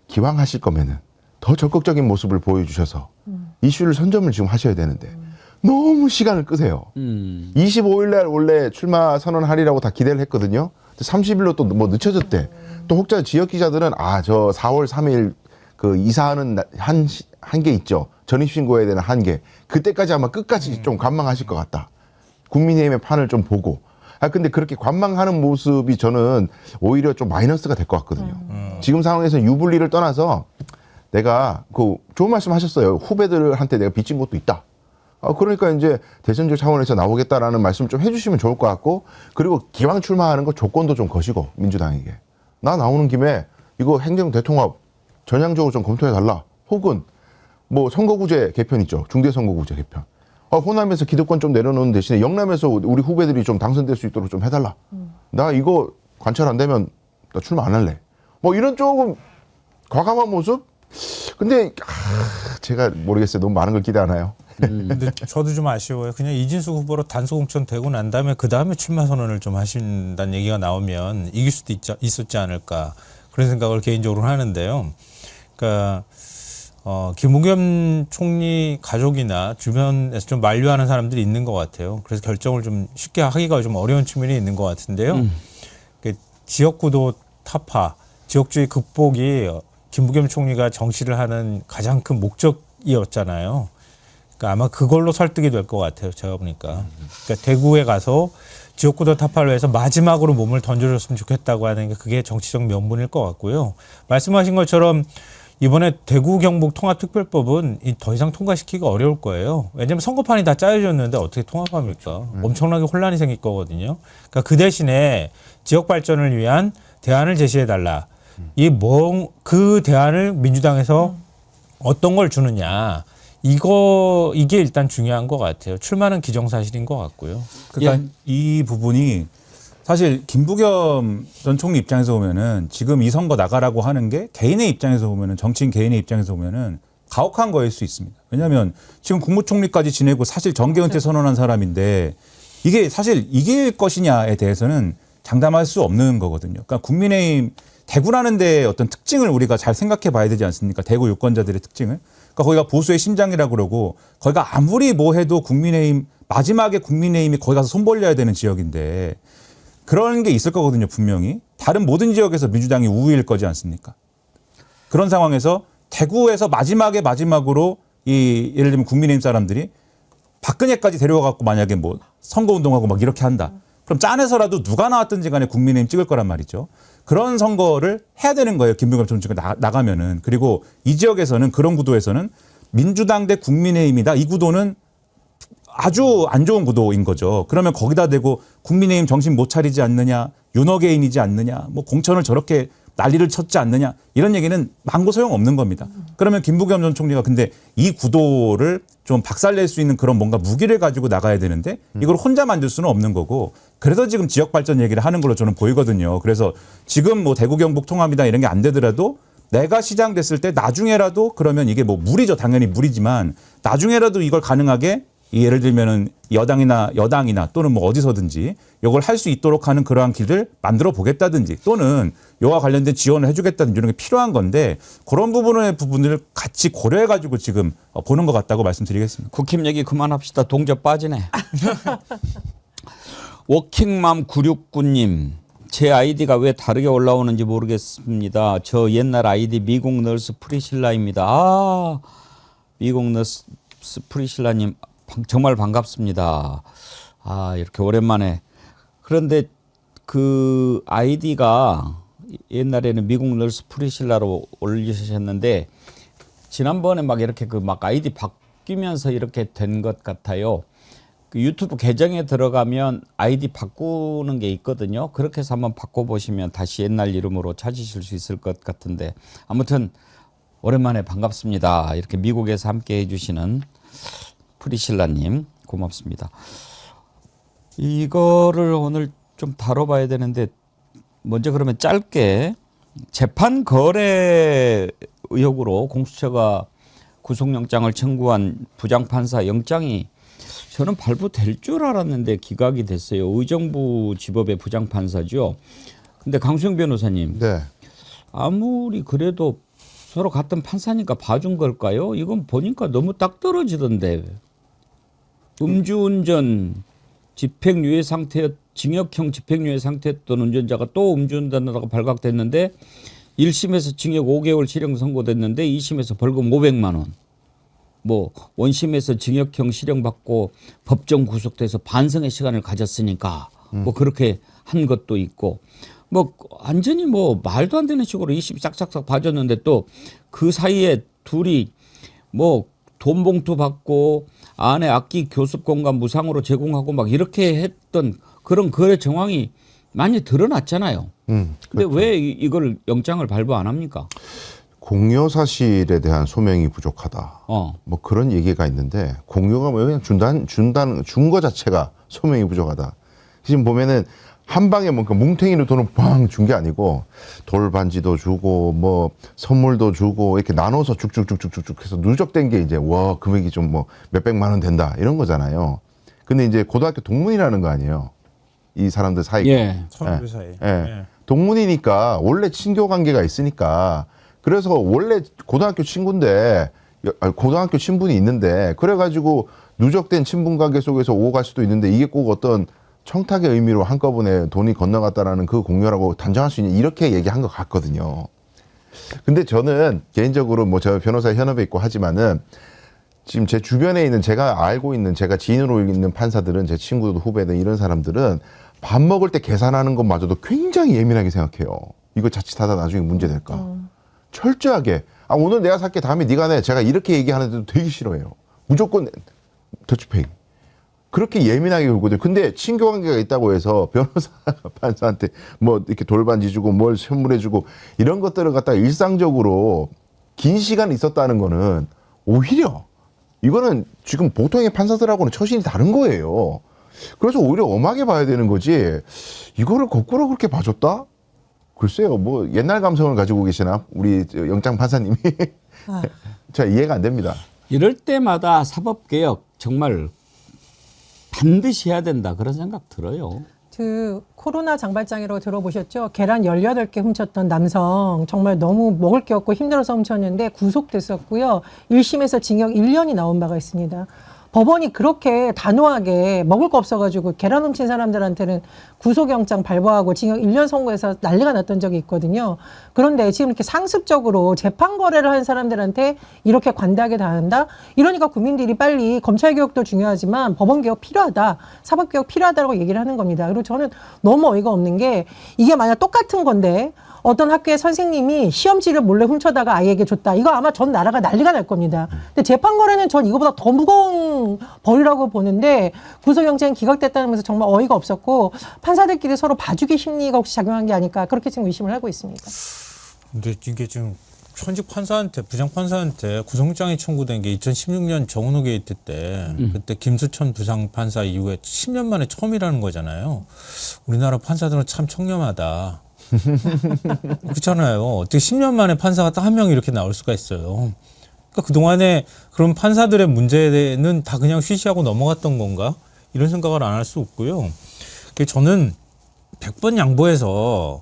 기왕 하실 거면은 더 적극적인 모습을 보여주셔서 이슈를 선점을 지금 하셔야 되는데 너무 시간을 끄세요. 25일 날 원래 출마 선언하리라고 다 기대를 했거든요. 30일로 또 뭐 늦춰졌대. 또 혹자 지역 기자들은 저 4월 3일 그 이사하는 한계 있죠. 전입신고해야 되는 한계. 그때까지 아마 끝까지 좀 관망하실 것 같다. 국민의힘의 판을 좀 보고. 근데 그렇게 관망하는 모습이 저는 오히려 좀 마이너스가 될 것 같거든요. 지금 상황에서 유불리를 떠나서 내가 좋은 말씀 하셨어요. 후배들한테 내가 빚진 것도 있다. 그러니까 이제 대선적 차원에서 나오겠다라는 말씀 좀 해주시면 좋을 것 같고 그리고 기왕 출마하는 거 조건도 좀 거시고 민주당에게. 나 나오는 김에 이거 행정 대통합 전향적으로 좀 검토해달라. 혹은 뭐 선거구제 개편 있죠. 중대선거구제 개편. 호남에서 기득권 좀 내려놓는 대신에 영남에서 우리 후배들이 좀 당선될 수 있도록 좀 해달라. 나 이거 관철 안 되면 나 출마 안 할래. 뭐 이런 조금 과감한 모습? 근데 제가 모르겠어요. 너무 많은 걸 기대하나요? 근데 저도 좀 아쉬워요. 그냥 이진숙 후보로 단수 공천되고 난 다음에 그 다음에 출마 선언을 좀 하신다는 얘기가 나오면 이길 수도 있었지 않을까 그런 생각을 개인적으로 하는데요. 그러니까 김부겸 총리 가족이나 주변에서 좀 만류하는 사람들이 있는 것 같아요. 그래서 결정을 좀 쉽게 하기가 좀 어려운 측면이 있는 것 같은데요. 지역구도 타파, 지역주의 극복이 김부겸 총리가 정치를 하는 가장 큰 목적이었잖아요. 그러니까 아마 그걸로 설득이 될 것 같아요. 제가 보니까. 그러니까 대구에 가서 지역구도 타파를 해서 마지막으로 몸을 던져줬으면 좋겠다고 하는 게 그게 정치적 면문일 것 같고요. 말씀하신 것처럼 이번에 대구 경북 통합특별법은 더 이상 통과시키기가 어려울 거예요. 왜냐하면 선거판이 다 짜여졌는데 어떻게 통합합니까? 엄청나게 혼란이 생길 거거든요. 그러니까 그 대신에 지역 발전을 위한 대안을 제시해달라. 그 대안을 민주당에서 어떤 걸 주느냐. 이게 일단 중요한 것 같아요. 출마는 기정사실인 것 같고요. 그러니까 이 부분이 사실 김부겸 전 총리 입장에서 보면은 지금 이 선거 나가라고 하는 게 개인의 입장에서 보면은 정치인 개인의 입장에서 보면은 가혹한 거일 수 있습니다. 왜냐하면 지금 국무총리까지 지내고 사실 정계 은퇴 선언한 사람인데 이게 사실 이길 것이냐에 대해서는 장담할 수 없는 거거든요. 그러니까 국민의힘 대구라는 데의 어떤 특징을 우리가 잘 생각해 봐야 되지 않습니까? 대구 유권자들의 특징을. 그러니까 거기가 보수의 심장이라고 그러고 거기가 아무리 뭐 해도 마지막에 국민의힘이 거기 가서 손 벌려야 되는 지역인데 그런 게 있을 거거든요, 분명히. 다른 모든 지역에서 민주당이 우위일 거지 않습니까? 그런 상황에서 대구에서 마지막으로 예를 들면 국민의힘 사람들이 박근혜까지 데려와갖고 만약에 뭐 선거운동하고 막 이렇게 한다. 그럼 짠해서라도 누가 나왔든지 간에 국민의힘 찍을 거란 말이죠. 그런 선거를 해야 되는 거예요. 김부겸 전 총리가 나가면은. 그리고 이 지역에서는 그런 구도에서는 민주당 대 국민의힘이다. 이 구도는 아주 안 좋은 구도인 거죠. 그러면 거기다 대고 국민의힘 정신 못 차리지 않느냐, 윤어게인이지 않느냐, 뭐 공천을 저렇게 난리를 쳤지 않느냐 이런 얘기는 망고 소용없는 겁니다. 그러면 김부겸 전 총리가 근데 이 구도를 좀 박살낼 수 있는 그런 뭔가 무기를 가지고 나가야 되는데 이걸 혼자 만들 수는 없는 거고 그래서 지금 지역 발전 얘기를 하는 걸로 저는 보이거든요. 그래서 지금 뭐 대구 경북 통합이다 이런 게 안 되더라도 내가 시장 됐을 때 나중에라도 그러면 이게 뭐 무리죠. 당연히 무리지만 나중에라도 이걸 가능하게 예를 들면은 여당이나 또는 뭐 어디서든지 이걸 할 수 있도록 하는 그러한 길을 만들어 보겠다든지 또는 이와 관련된 지원을 해주겠다든지 이런 게 필요한 건데 그런 부분을 같이 고려해 가지고 지금 보는 것 같다고 말씀드리겠습니다. 국힘 얘기 그만합시다. 동접 빠지네. 워킹맘 969님. 제 아이디가 왜 다르게 올라오는지 모르겠습니다. 저 옛날 아이디 미국 널스 프리실라입니다. 아, 미국 널스 프리실라님 정말 반갑습니다. 아, 이렇게 오랜만에. 그런데 그 아이디가 옛날에는 미국 널스 프리실라로 올리셨는데 지난번에 막 이렇게 그 막 아이디 바뀌면서 이렇게 된 것 같아요. 그 유튜브 계정에 들어가면 아이디 바꾸는 게 있거든요. 그렇게 해서 한번 바꿔보시면 다시 옛날 이름으로 찾으실 수 있을 것 같은데 아무튼 오랜만에 반갑습니다. 이렇게 미국에서 함께 해주시는 프리실라님 고맙습니다. 이거를 오늘 좀 다뤄봐야 되는데 먼저 그러면 짧게 재판 거래 의혹으로 공수처가 구속영장을 청구한 부장판사 영장이 저는 발부될 줄 알았는데 기각이 됐어요. 의정부 지법의 부장판사죠. 근데 강수영 변호사님, 네. 아무리 그래도 서로 같은 판사니까 봐준 걸까요? 이건 보니까 너무 딱 떨어지던데. 음주운전 집행유예 상태, 징역형 집행유예 상태였던 운전자가 또 음주운전하다가 발각됐는데 1심에서 징역 5개월 실형 선고됐는데 2심에서 벌금 500만 원. 뭐 원심에서 징역형 실형 받고 법정 구속돼서 반성의 시간을 가졌으니까 뭐 그렇게 한 것도 있고 뭐 완전히 뭐 말도 안 되는 식으로 2심 싹싹싹 봐줬는데 또 그 사이에 둘이 뭐 돈 봉투 받고 안에 악기 교습 공간 무상으로 제공하고 막 이렇게 했던 그런 거래 정황이 많이 드러났잖아요. 근데 그렇죠. 왜 이걸 영장을 발부 안 합니까? 공여 사실에 대한 소명이 부족하다. 뭐 그런 얘기가 있는데 공여가 뭐 그냥 준 거 자체가 소명이 부족하다. 지금 보면은 한 방에 뭔가 뭉탱이로 돈을 빵 준 게 아니고 돌 반지도 주고 뭐 선물도 주고 이렇게 나눠서 쭉쭉쭉쭉쭉 해서 누적된 게 이제 와 금액이 좀 뭐 몇백만 원 된다 이런 거잖아요. 근데 이제 고등학교 동문이라는 거 아니에요. 이 사람들 사이. 예. 선후배 사이. 예. 예. 동문이니까 원래 친교 관계가 있으니까 그래서 원래 고등학교 친구인데 고등학교 친분이 있는데 그래가지고 누적된 친분 관계 속에서 오고 갈 수도 있는데 이게 꼭 어떤 청탁의 의미로 한꺼번에 돈이 건너갔다라는 그 공유라고 단정할 수 있는 이렇게 얘기한 것 같거든요. 근데 저는 개인적으로 뭐 저 변호사 현업에 있고 하지만은 지금 제 주변에 있는 제가 알고 있는 제가 지인으로 있는 판사들은 제 친구들 후배들 이런 사람들은 밥 먹을 때 계산하는 것마저도 굉장히 예민하게 생각해요. 이거 자칫하다 나중에 문제 될까. 철저하게 오늘 내가 살게 다음에 네가 내 제가 이렇게 얘기하는데도 되게 싫어해요. 무조건 더치페이. 그렇게 예민하게 굴거든요. 근데 친교 관계가 있다고 해서 변호사 판사한테 뭐 이렇게 돌반지 주고 뭘 선물해 주고 이런 것들을 갖다가 일상적으로 긴 시간 있었다는 거는 오히려 이거는 지금 보통의 판사들하고는 처신이 다른 거예요. 그래서 오히려 엄하게 봐야 되는 거지 이거를 거꾸로 그렇게 봐줬다? 글쎄요, 뭐 옛날 감성을 가지고 계시나 우리 영장 판사님이 자 이해가 안 됩니다. 이럴 때마다 사법개혁 정말 반드시 해야 된다 그런 생각 들어요. 그 코로나 장발장애로 들어보셨죠? 계란 18개 훔쳤던 남성 정말 너무 먹을 게 없고 힘들어서 훔쳤는데 구속됐었고요. 1심에서 징역 1년이 나온 바가 있습니다. 법원이 그렇게 단호하게 먹을 거 없어가지고 계란 훔친 사람들한테는 구속영장 발부하고 징역 1년 선고해서 난리가 났던 적이 있거든요. 그런데 지금 이렇게 상습적으로 재판 거래를 한 사람들한테 이렇게 관대하게 다한다? 이러니까 국민들이 빨리 검찰개혁도 중요하지만 법원개혁 필요하다, 사법개혁 필요하다고 얘기를 하는 겁니다. 그리고 저는 너무 어이가 없는 게 이게 만약 똑같은 건데 어떤 학교의 선생님이 시험지를 몰래 훔쳐다가 아이에게 줬다. 이거 아마 전 나라가 난리가 날 겁니다. 근데 재판 거래는 전 이거보다 더 무거운 큰 벌이라고 보는데 구속영장이 기각됐다면서 정말 어이가 없었고 판사들끼리 서로 봐주기 심리가 혹시 작용한 게 아닐까 그렇게 지금 의심을 하고 있습니다. 근데 이게 지금 현직 판사한테 부장판사한테 구속영장이 청구된 게 2016년 정은호 게이트 때 그때 김수천 부장판사 이후에 10년 만에 처음이라는 거잖아요. 우리나라 판사들은 참 청렴하다. 그렇잖아요. 어떻게 10년 만에 판사가 딱 한 명이 이렇게 나올 수가 있어요. 그러니까 그동안에 그런 판사들의 문제는 다 그냥 쉬쉬하고 넘어갔던 건가? 이런 생각을 안 할 수 없고요. 저는 100번 양보해서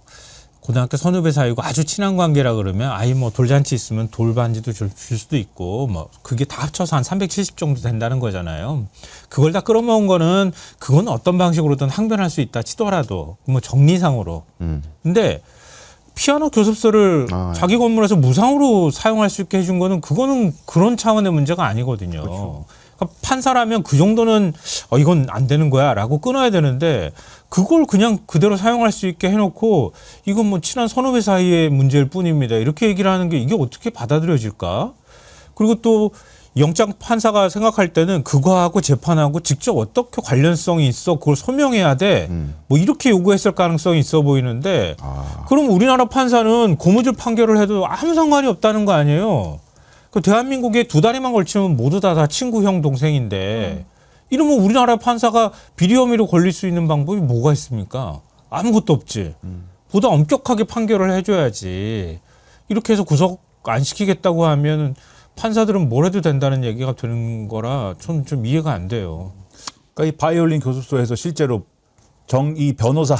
고등학교 선후배 사이고 아주 친한 관계라 그러면 아이 뭐 돌잔치 있으면 돌반지도 줄 수도 있고 뭐 그게 다 합쳐서 한 370 정도 된다는 거잖아요. 그걸 다 끌어모은 거는 그건 어떤 방식으로든 항변할 수 있다 치더라도 뭐 정리상으로. 근데 피아노 교습소를 자기 건물에서 무상으로 사용할 수 있게 해준 거는 그거는 그런 차원의 문제가 아니거든요. 그렇죠. 그러니까 판사라면 그 정도는 이건 안 되는 거야 라고 끊어야 되는데 그걸 그냥 그대로 사용할 수 있게 해놓고 이건 뭐 친한 선후배 사이의 문제일 뿐입니다. 이렇게 얘기를 하는 게 이게 어떻게 받아들여질까? 그리고 또 영장 판사가 생각할 때는 그거하고 재판하고 직접 어떻게 관련성이 있어 그걸 소명해야 돼. 뭐 이렇게 요구했을 가능성이 있어 보이는데 그럼 우리나라 판사는 고무줄 판결을 해도 아무 상관이 없다는 거 아니에요. 그 대한민국에 두 다리만 걸치면 모두 다 친구 형 동생인데 이러면 우리나라 판사가 비리 혐의로 걸릴 수 있는 방법이 뭐가 있습니까? 아무것도 없지. 보다 엄격하게 판결을 해줘야지. 이렇게 해서 구속 안 시키겠다고 하면 판사들은 뭘 해도 된다는 얘기가 되는 거라 저는 좀 이해가 안 돼요. 그러니까 이 바이올린 교습소에서 실제로 이 변호사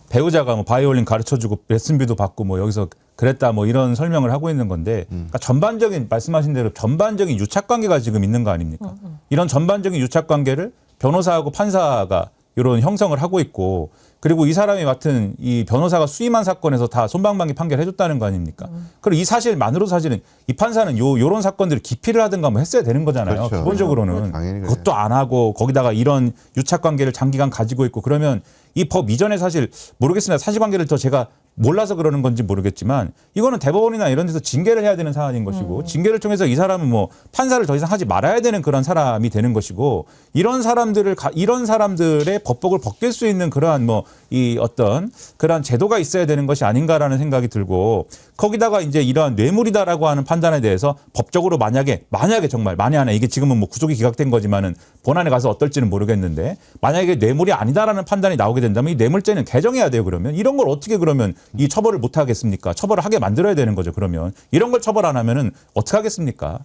배우자가 뭐 바이올린 가르쳐주고 레슨비도 받고 뭐 여기서 그랬다 뭐 이런 설명을 하고 있는 건데 그러니까 전반적인 말씀하신 대로 전반적인 유착 관계가 지금 있는 거 아닙니까? 이런 전반적인 유착 관계를 변호사하고 판사가 이런 형성을 하고 있고 그리고 이 사람이 맡은 이 변호사가 수임한 사건에서 다 솜방망이 판결해줬다는 거 아닙니까? 그리고 이 사실만으로 사실은 이 판사는 요런 사건들을 기피를 하든가 뭐 했어야 되는 거잖아요. 그렇죠. 기본적으로는. 당연히 그래요. 그것도 안 하고 거기다가 이런 유착 관계를 장기간 가지고 있고 그러면 이 법 이전에 사실 모르겠습니다. 사실관계를 더 제가 몰라서 그러는 건지 모르겠지만 이거는 대법원이나 이런 데서 징계를 해야 되는 사안인 것이고 징계를 통해서 이 사람은 뭐 판사를 더 이상 하지 말아야 되는 그런 사람이 되는 것이고 이런 사람들의 법복을 벗길 수 있는 그러한 뭐 이 어떤 그러한 제도가 있어야 되는 것이 아닌가라는 생각이 들고 거기다가 이제 이러한 뇌물이다라고 하는 판단에 대해서 법적으로 만약에 정말 만에 하나 이게 지금은 뭐 구속이 기각된 거지만은 본안에 가서 어떨지는 모르겠는데 만약에 뇌물이 아니다라는 판단이 나오게 된다면 이 뇌물죄는 개정해야 돼요. 그러면 이런 걸 어떻게 그러면 이 처벌을 못 하겠습니까? 처벌을 하게 만들어야 되는 거죠. 그러면 이런 걸 처벌 안 하면은 어떻게 하겠습니까?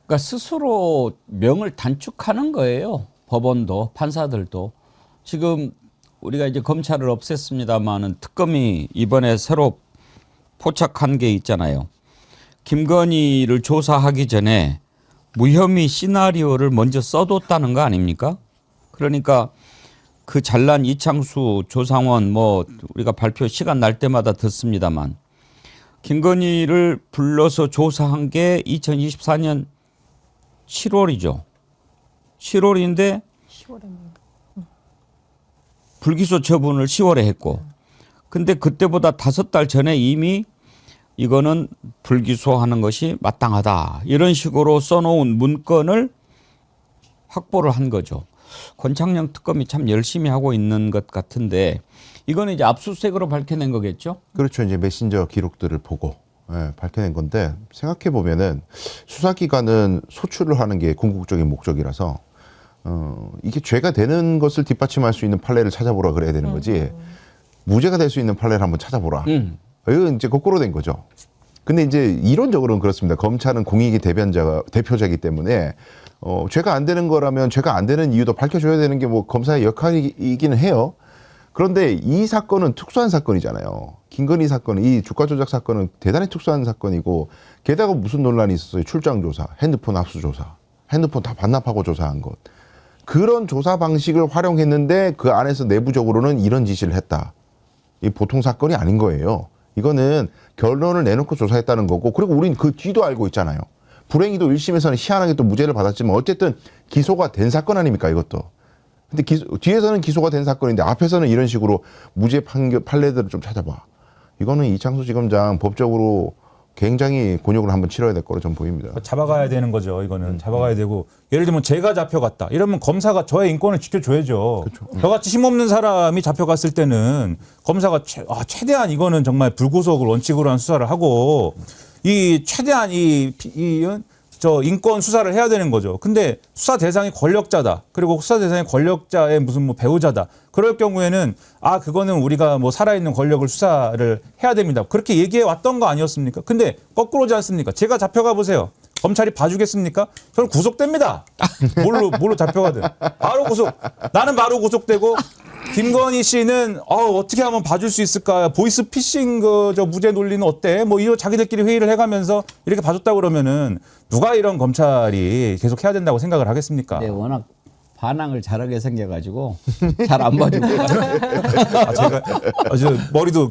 그러니까 스스로 명을 단축하는 거예요. 법원도 판사들도. 지금 우리가 이제 검찰을 없앴습니다마는 특검이 이번에 새로 포착한 게 있잖아요. 김건희를 조사하기 전에 무혐의 시나리오를 먼저 써뒀다는 거 아닙니까? 그러니까 그 잘난 이창수, 조상원 뭐 우리가 발표 시간 날 때마다 듣습니다만 김건희를 불러서 조사한 게 2024년 7월이죠. 7월인데 10월에 불기소 처분을 10월에 했고 근데 그때보다 5달 전에 이미 이거는 불기소하는 것이 마땅하다. 이런 식으로 써놓은 문건을 확보를 한 거죠. 권창녕 특검이 참 열심히 하고 있는 것 같은데 이거는 이제 압수수색으로 밝혀낸 거겠죠? 그렇죠. 이제 메신저 기록들을 보고 밝혀낸 건데 생각해 보면은 수사기관은 소출을 하는 게 궁극적인 목적이라서 이게 죄가 되는 것을 뒷받침할 수 있는 판례를 찾아보라 그래야 되는 거지 무죄가 될 수 있는 판례를 한번 찾아보라. 이건 이제 거꾸로 된 거죠. 근데 이제 이론적으로는 그렇습니다. 검찰은 공익의 대표자이기 때문에 죄가 안 되는 거라면 죄가 안 되는 이유도 밝혀줘야 되는 게 뭐 검사의 역할이기는 해요. 그런데 이 사건은 특수한 사건이잖아요. 김건희 사건, 이 주가 조작 사건은 대단히 특수한 사건이고 게다가 무슨 논란이 있었어요. 출장 조사, 핸드폰 압수 조사, 핸드폰 다 반납하고 조사한 것. 그런 조사 방식을 활용했는데 그 안에서 내부적으로는 이런 지시를 했다. 이 보통 사건이 아닌 거예요. 이거는 결론을 내놓고 조사했다는 거고 그리고 우린 그 뒤도 알고 있잖아요. 불행히도 1심에서는 희한하게 또 무죄를 받았지만 어쨌든 기소가 된 사건 아닙니까 이것도. 근데 뒤에서는 기소가 된 사건인데 앞에서는 이런 식으로 무죄 판례들을 좀 찾아봐. 이거는 이창수 지검장 법적으로 굉장히 곤욕을 한번 치러야 될 거로 전 보입니다. 잡아가야 되는 거죠. 이거는 잡아가야 되고 예를 들면 제가 잡혀갔다 이러면 검사가 저의 인권을 지켜줘야죠. 저같이 힘없는 사람이 잡혀갔을 때는 검사가 최대한 이거는 정말 불구속을 원칙으로 한 수사를 하고 이 최대한 저 인권 수사를 해야 되는 거죠. 근데 수사 대상이 권력자다. 그리고 수사 대상이 권력자의 무슨 뭐 배우자다. 그럴 경우에는 그거는 우리가 뭐 살아있는 권력을 수사를 해야 됩니다. 그렇게 얘기해 왔던 거 아니었습니까? 근데 거꾸로지 않습니까? 제가 잡혀가 보세요. 검찰이 봐주겠습니까? 저는 구속됩니다. 뭘로 잡혀가든. 바로 구속. 나는 바로 구속되고 김건희 씨는 어떻게 하면 봐줄 수 있을까? 보이스 피싱 저 무죄 논리는 어때? 뭐 이런 자기들끼리 회의를 해가면서 이렇게 봐줬다 그러면은 누가 이런 검찰이 계속 해야 된다고 생각을 하겠습니까? 네, 워낙 반항을 잘하게 생겨가지고 잘 안 봐줄 것 같아요. 제가 아주 머리도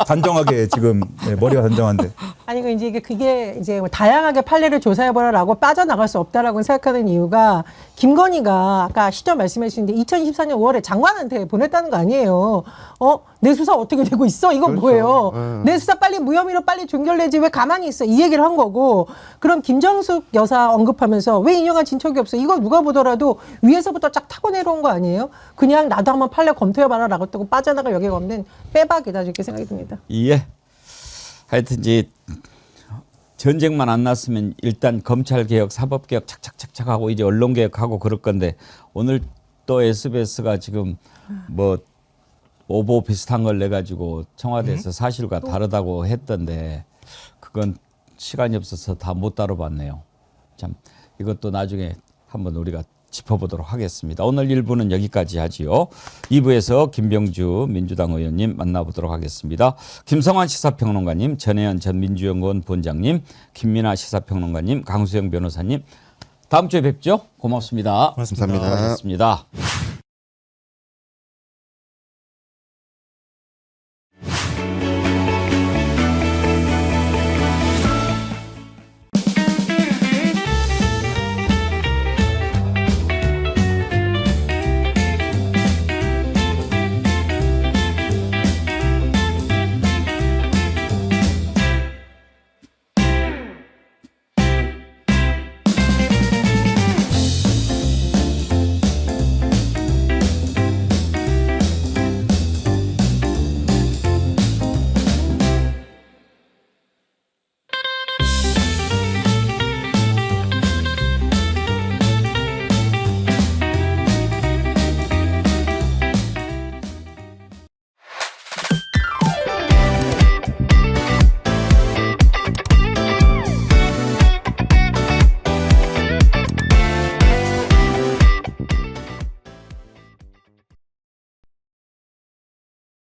단정하게 지금 머리가 단정한데. 아니 그게 이제 다양하게 판례를 조사해보라라고 빠져나갈 수 없다라고 생각하는 이유가 김건희가 아까 시점 말씀해 주신데 2024년 5월에 장관한테 보냈다는 거 아니에요. 내 수사 어떻게 되고 있어? 이건 뭐예요? 내 수사 빨리 무혐의로 빨리 종결내지 왜 가만히 있어? 이 얘기를 한 거고 그럼 김정숙 여사 언급하면서 왜 인용한 진척이 없어? 이거 누가 보더라도 위에서부터 쫙 타고 내려온 거 아니에요? 그냥 나도 한번 판례 검토해봐라라고 뜨고 빠져나갈 여기가 없는 빼박이다 이렇게 생각이 듭니다. 예. 하여튼 이제 전쟁만 안 났으면 일단 검찰개혁, 사법개혁 착착착착 하고 이제 언론개혁하고 그럴 건데 오늘 또 SBS가 지금 뭐 오보 비슷한 걸 내가지고 청와대에서 사실과 다르다고 했던데 그건 시간이 없어서 다 못 다뤄봤네요. 참 이것도 나중에 한번 우리가 짚어보도록 하겠습니다. 오늘 1부는 여기까지 하지요. 2부에서 김병주 민주당 의원님 만나보도록 하겠습니다. 김성환 시사평론가님, 전혜연 전 민주연구원 본장님, 김민아 시사평론가님, 강수영 변호사님 다음 주에 뵙죠. 고맙습니다. 감사합니다. 고맙습니다.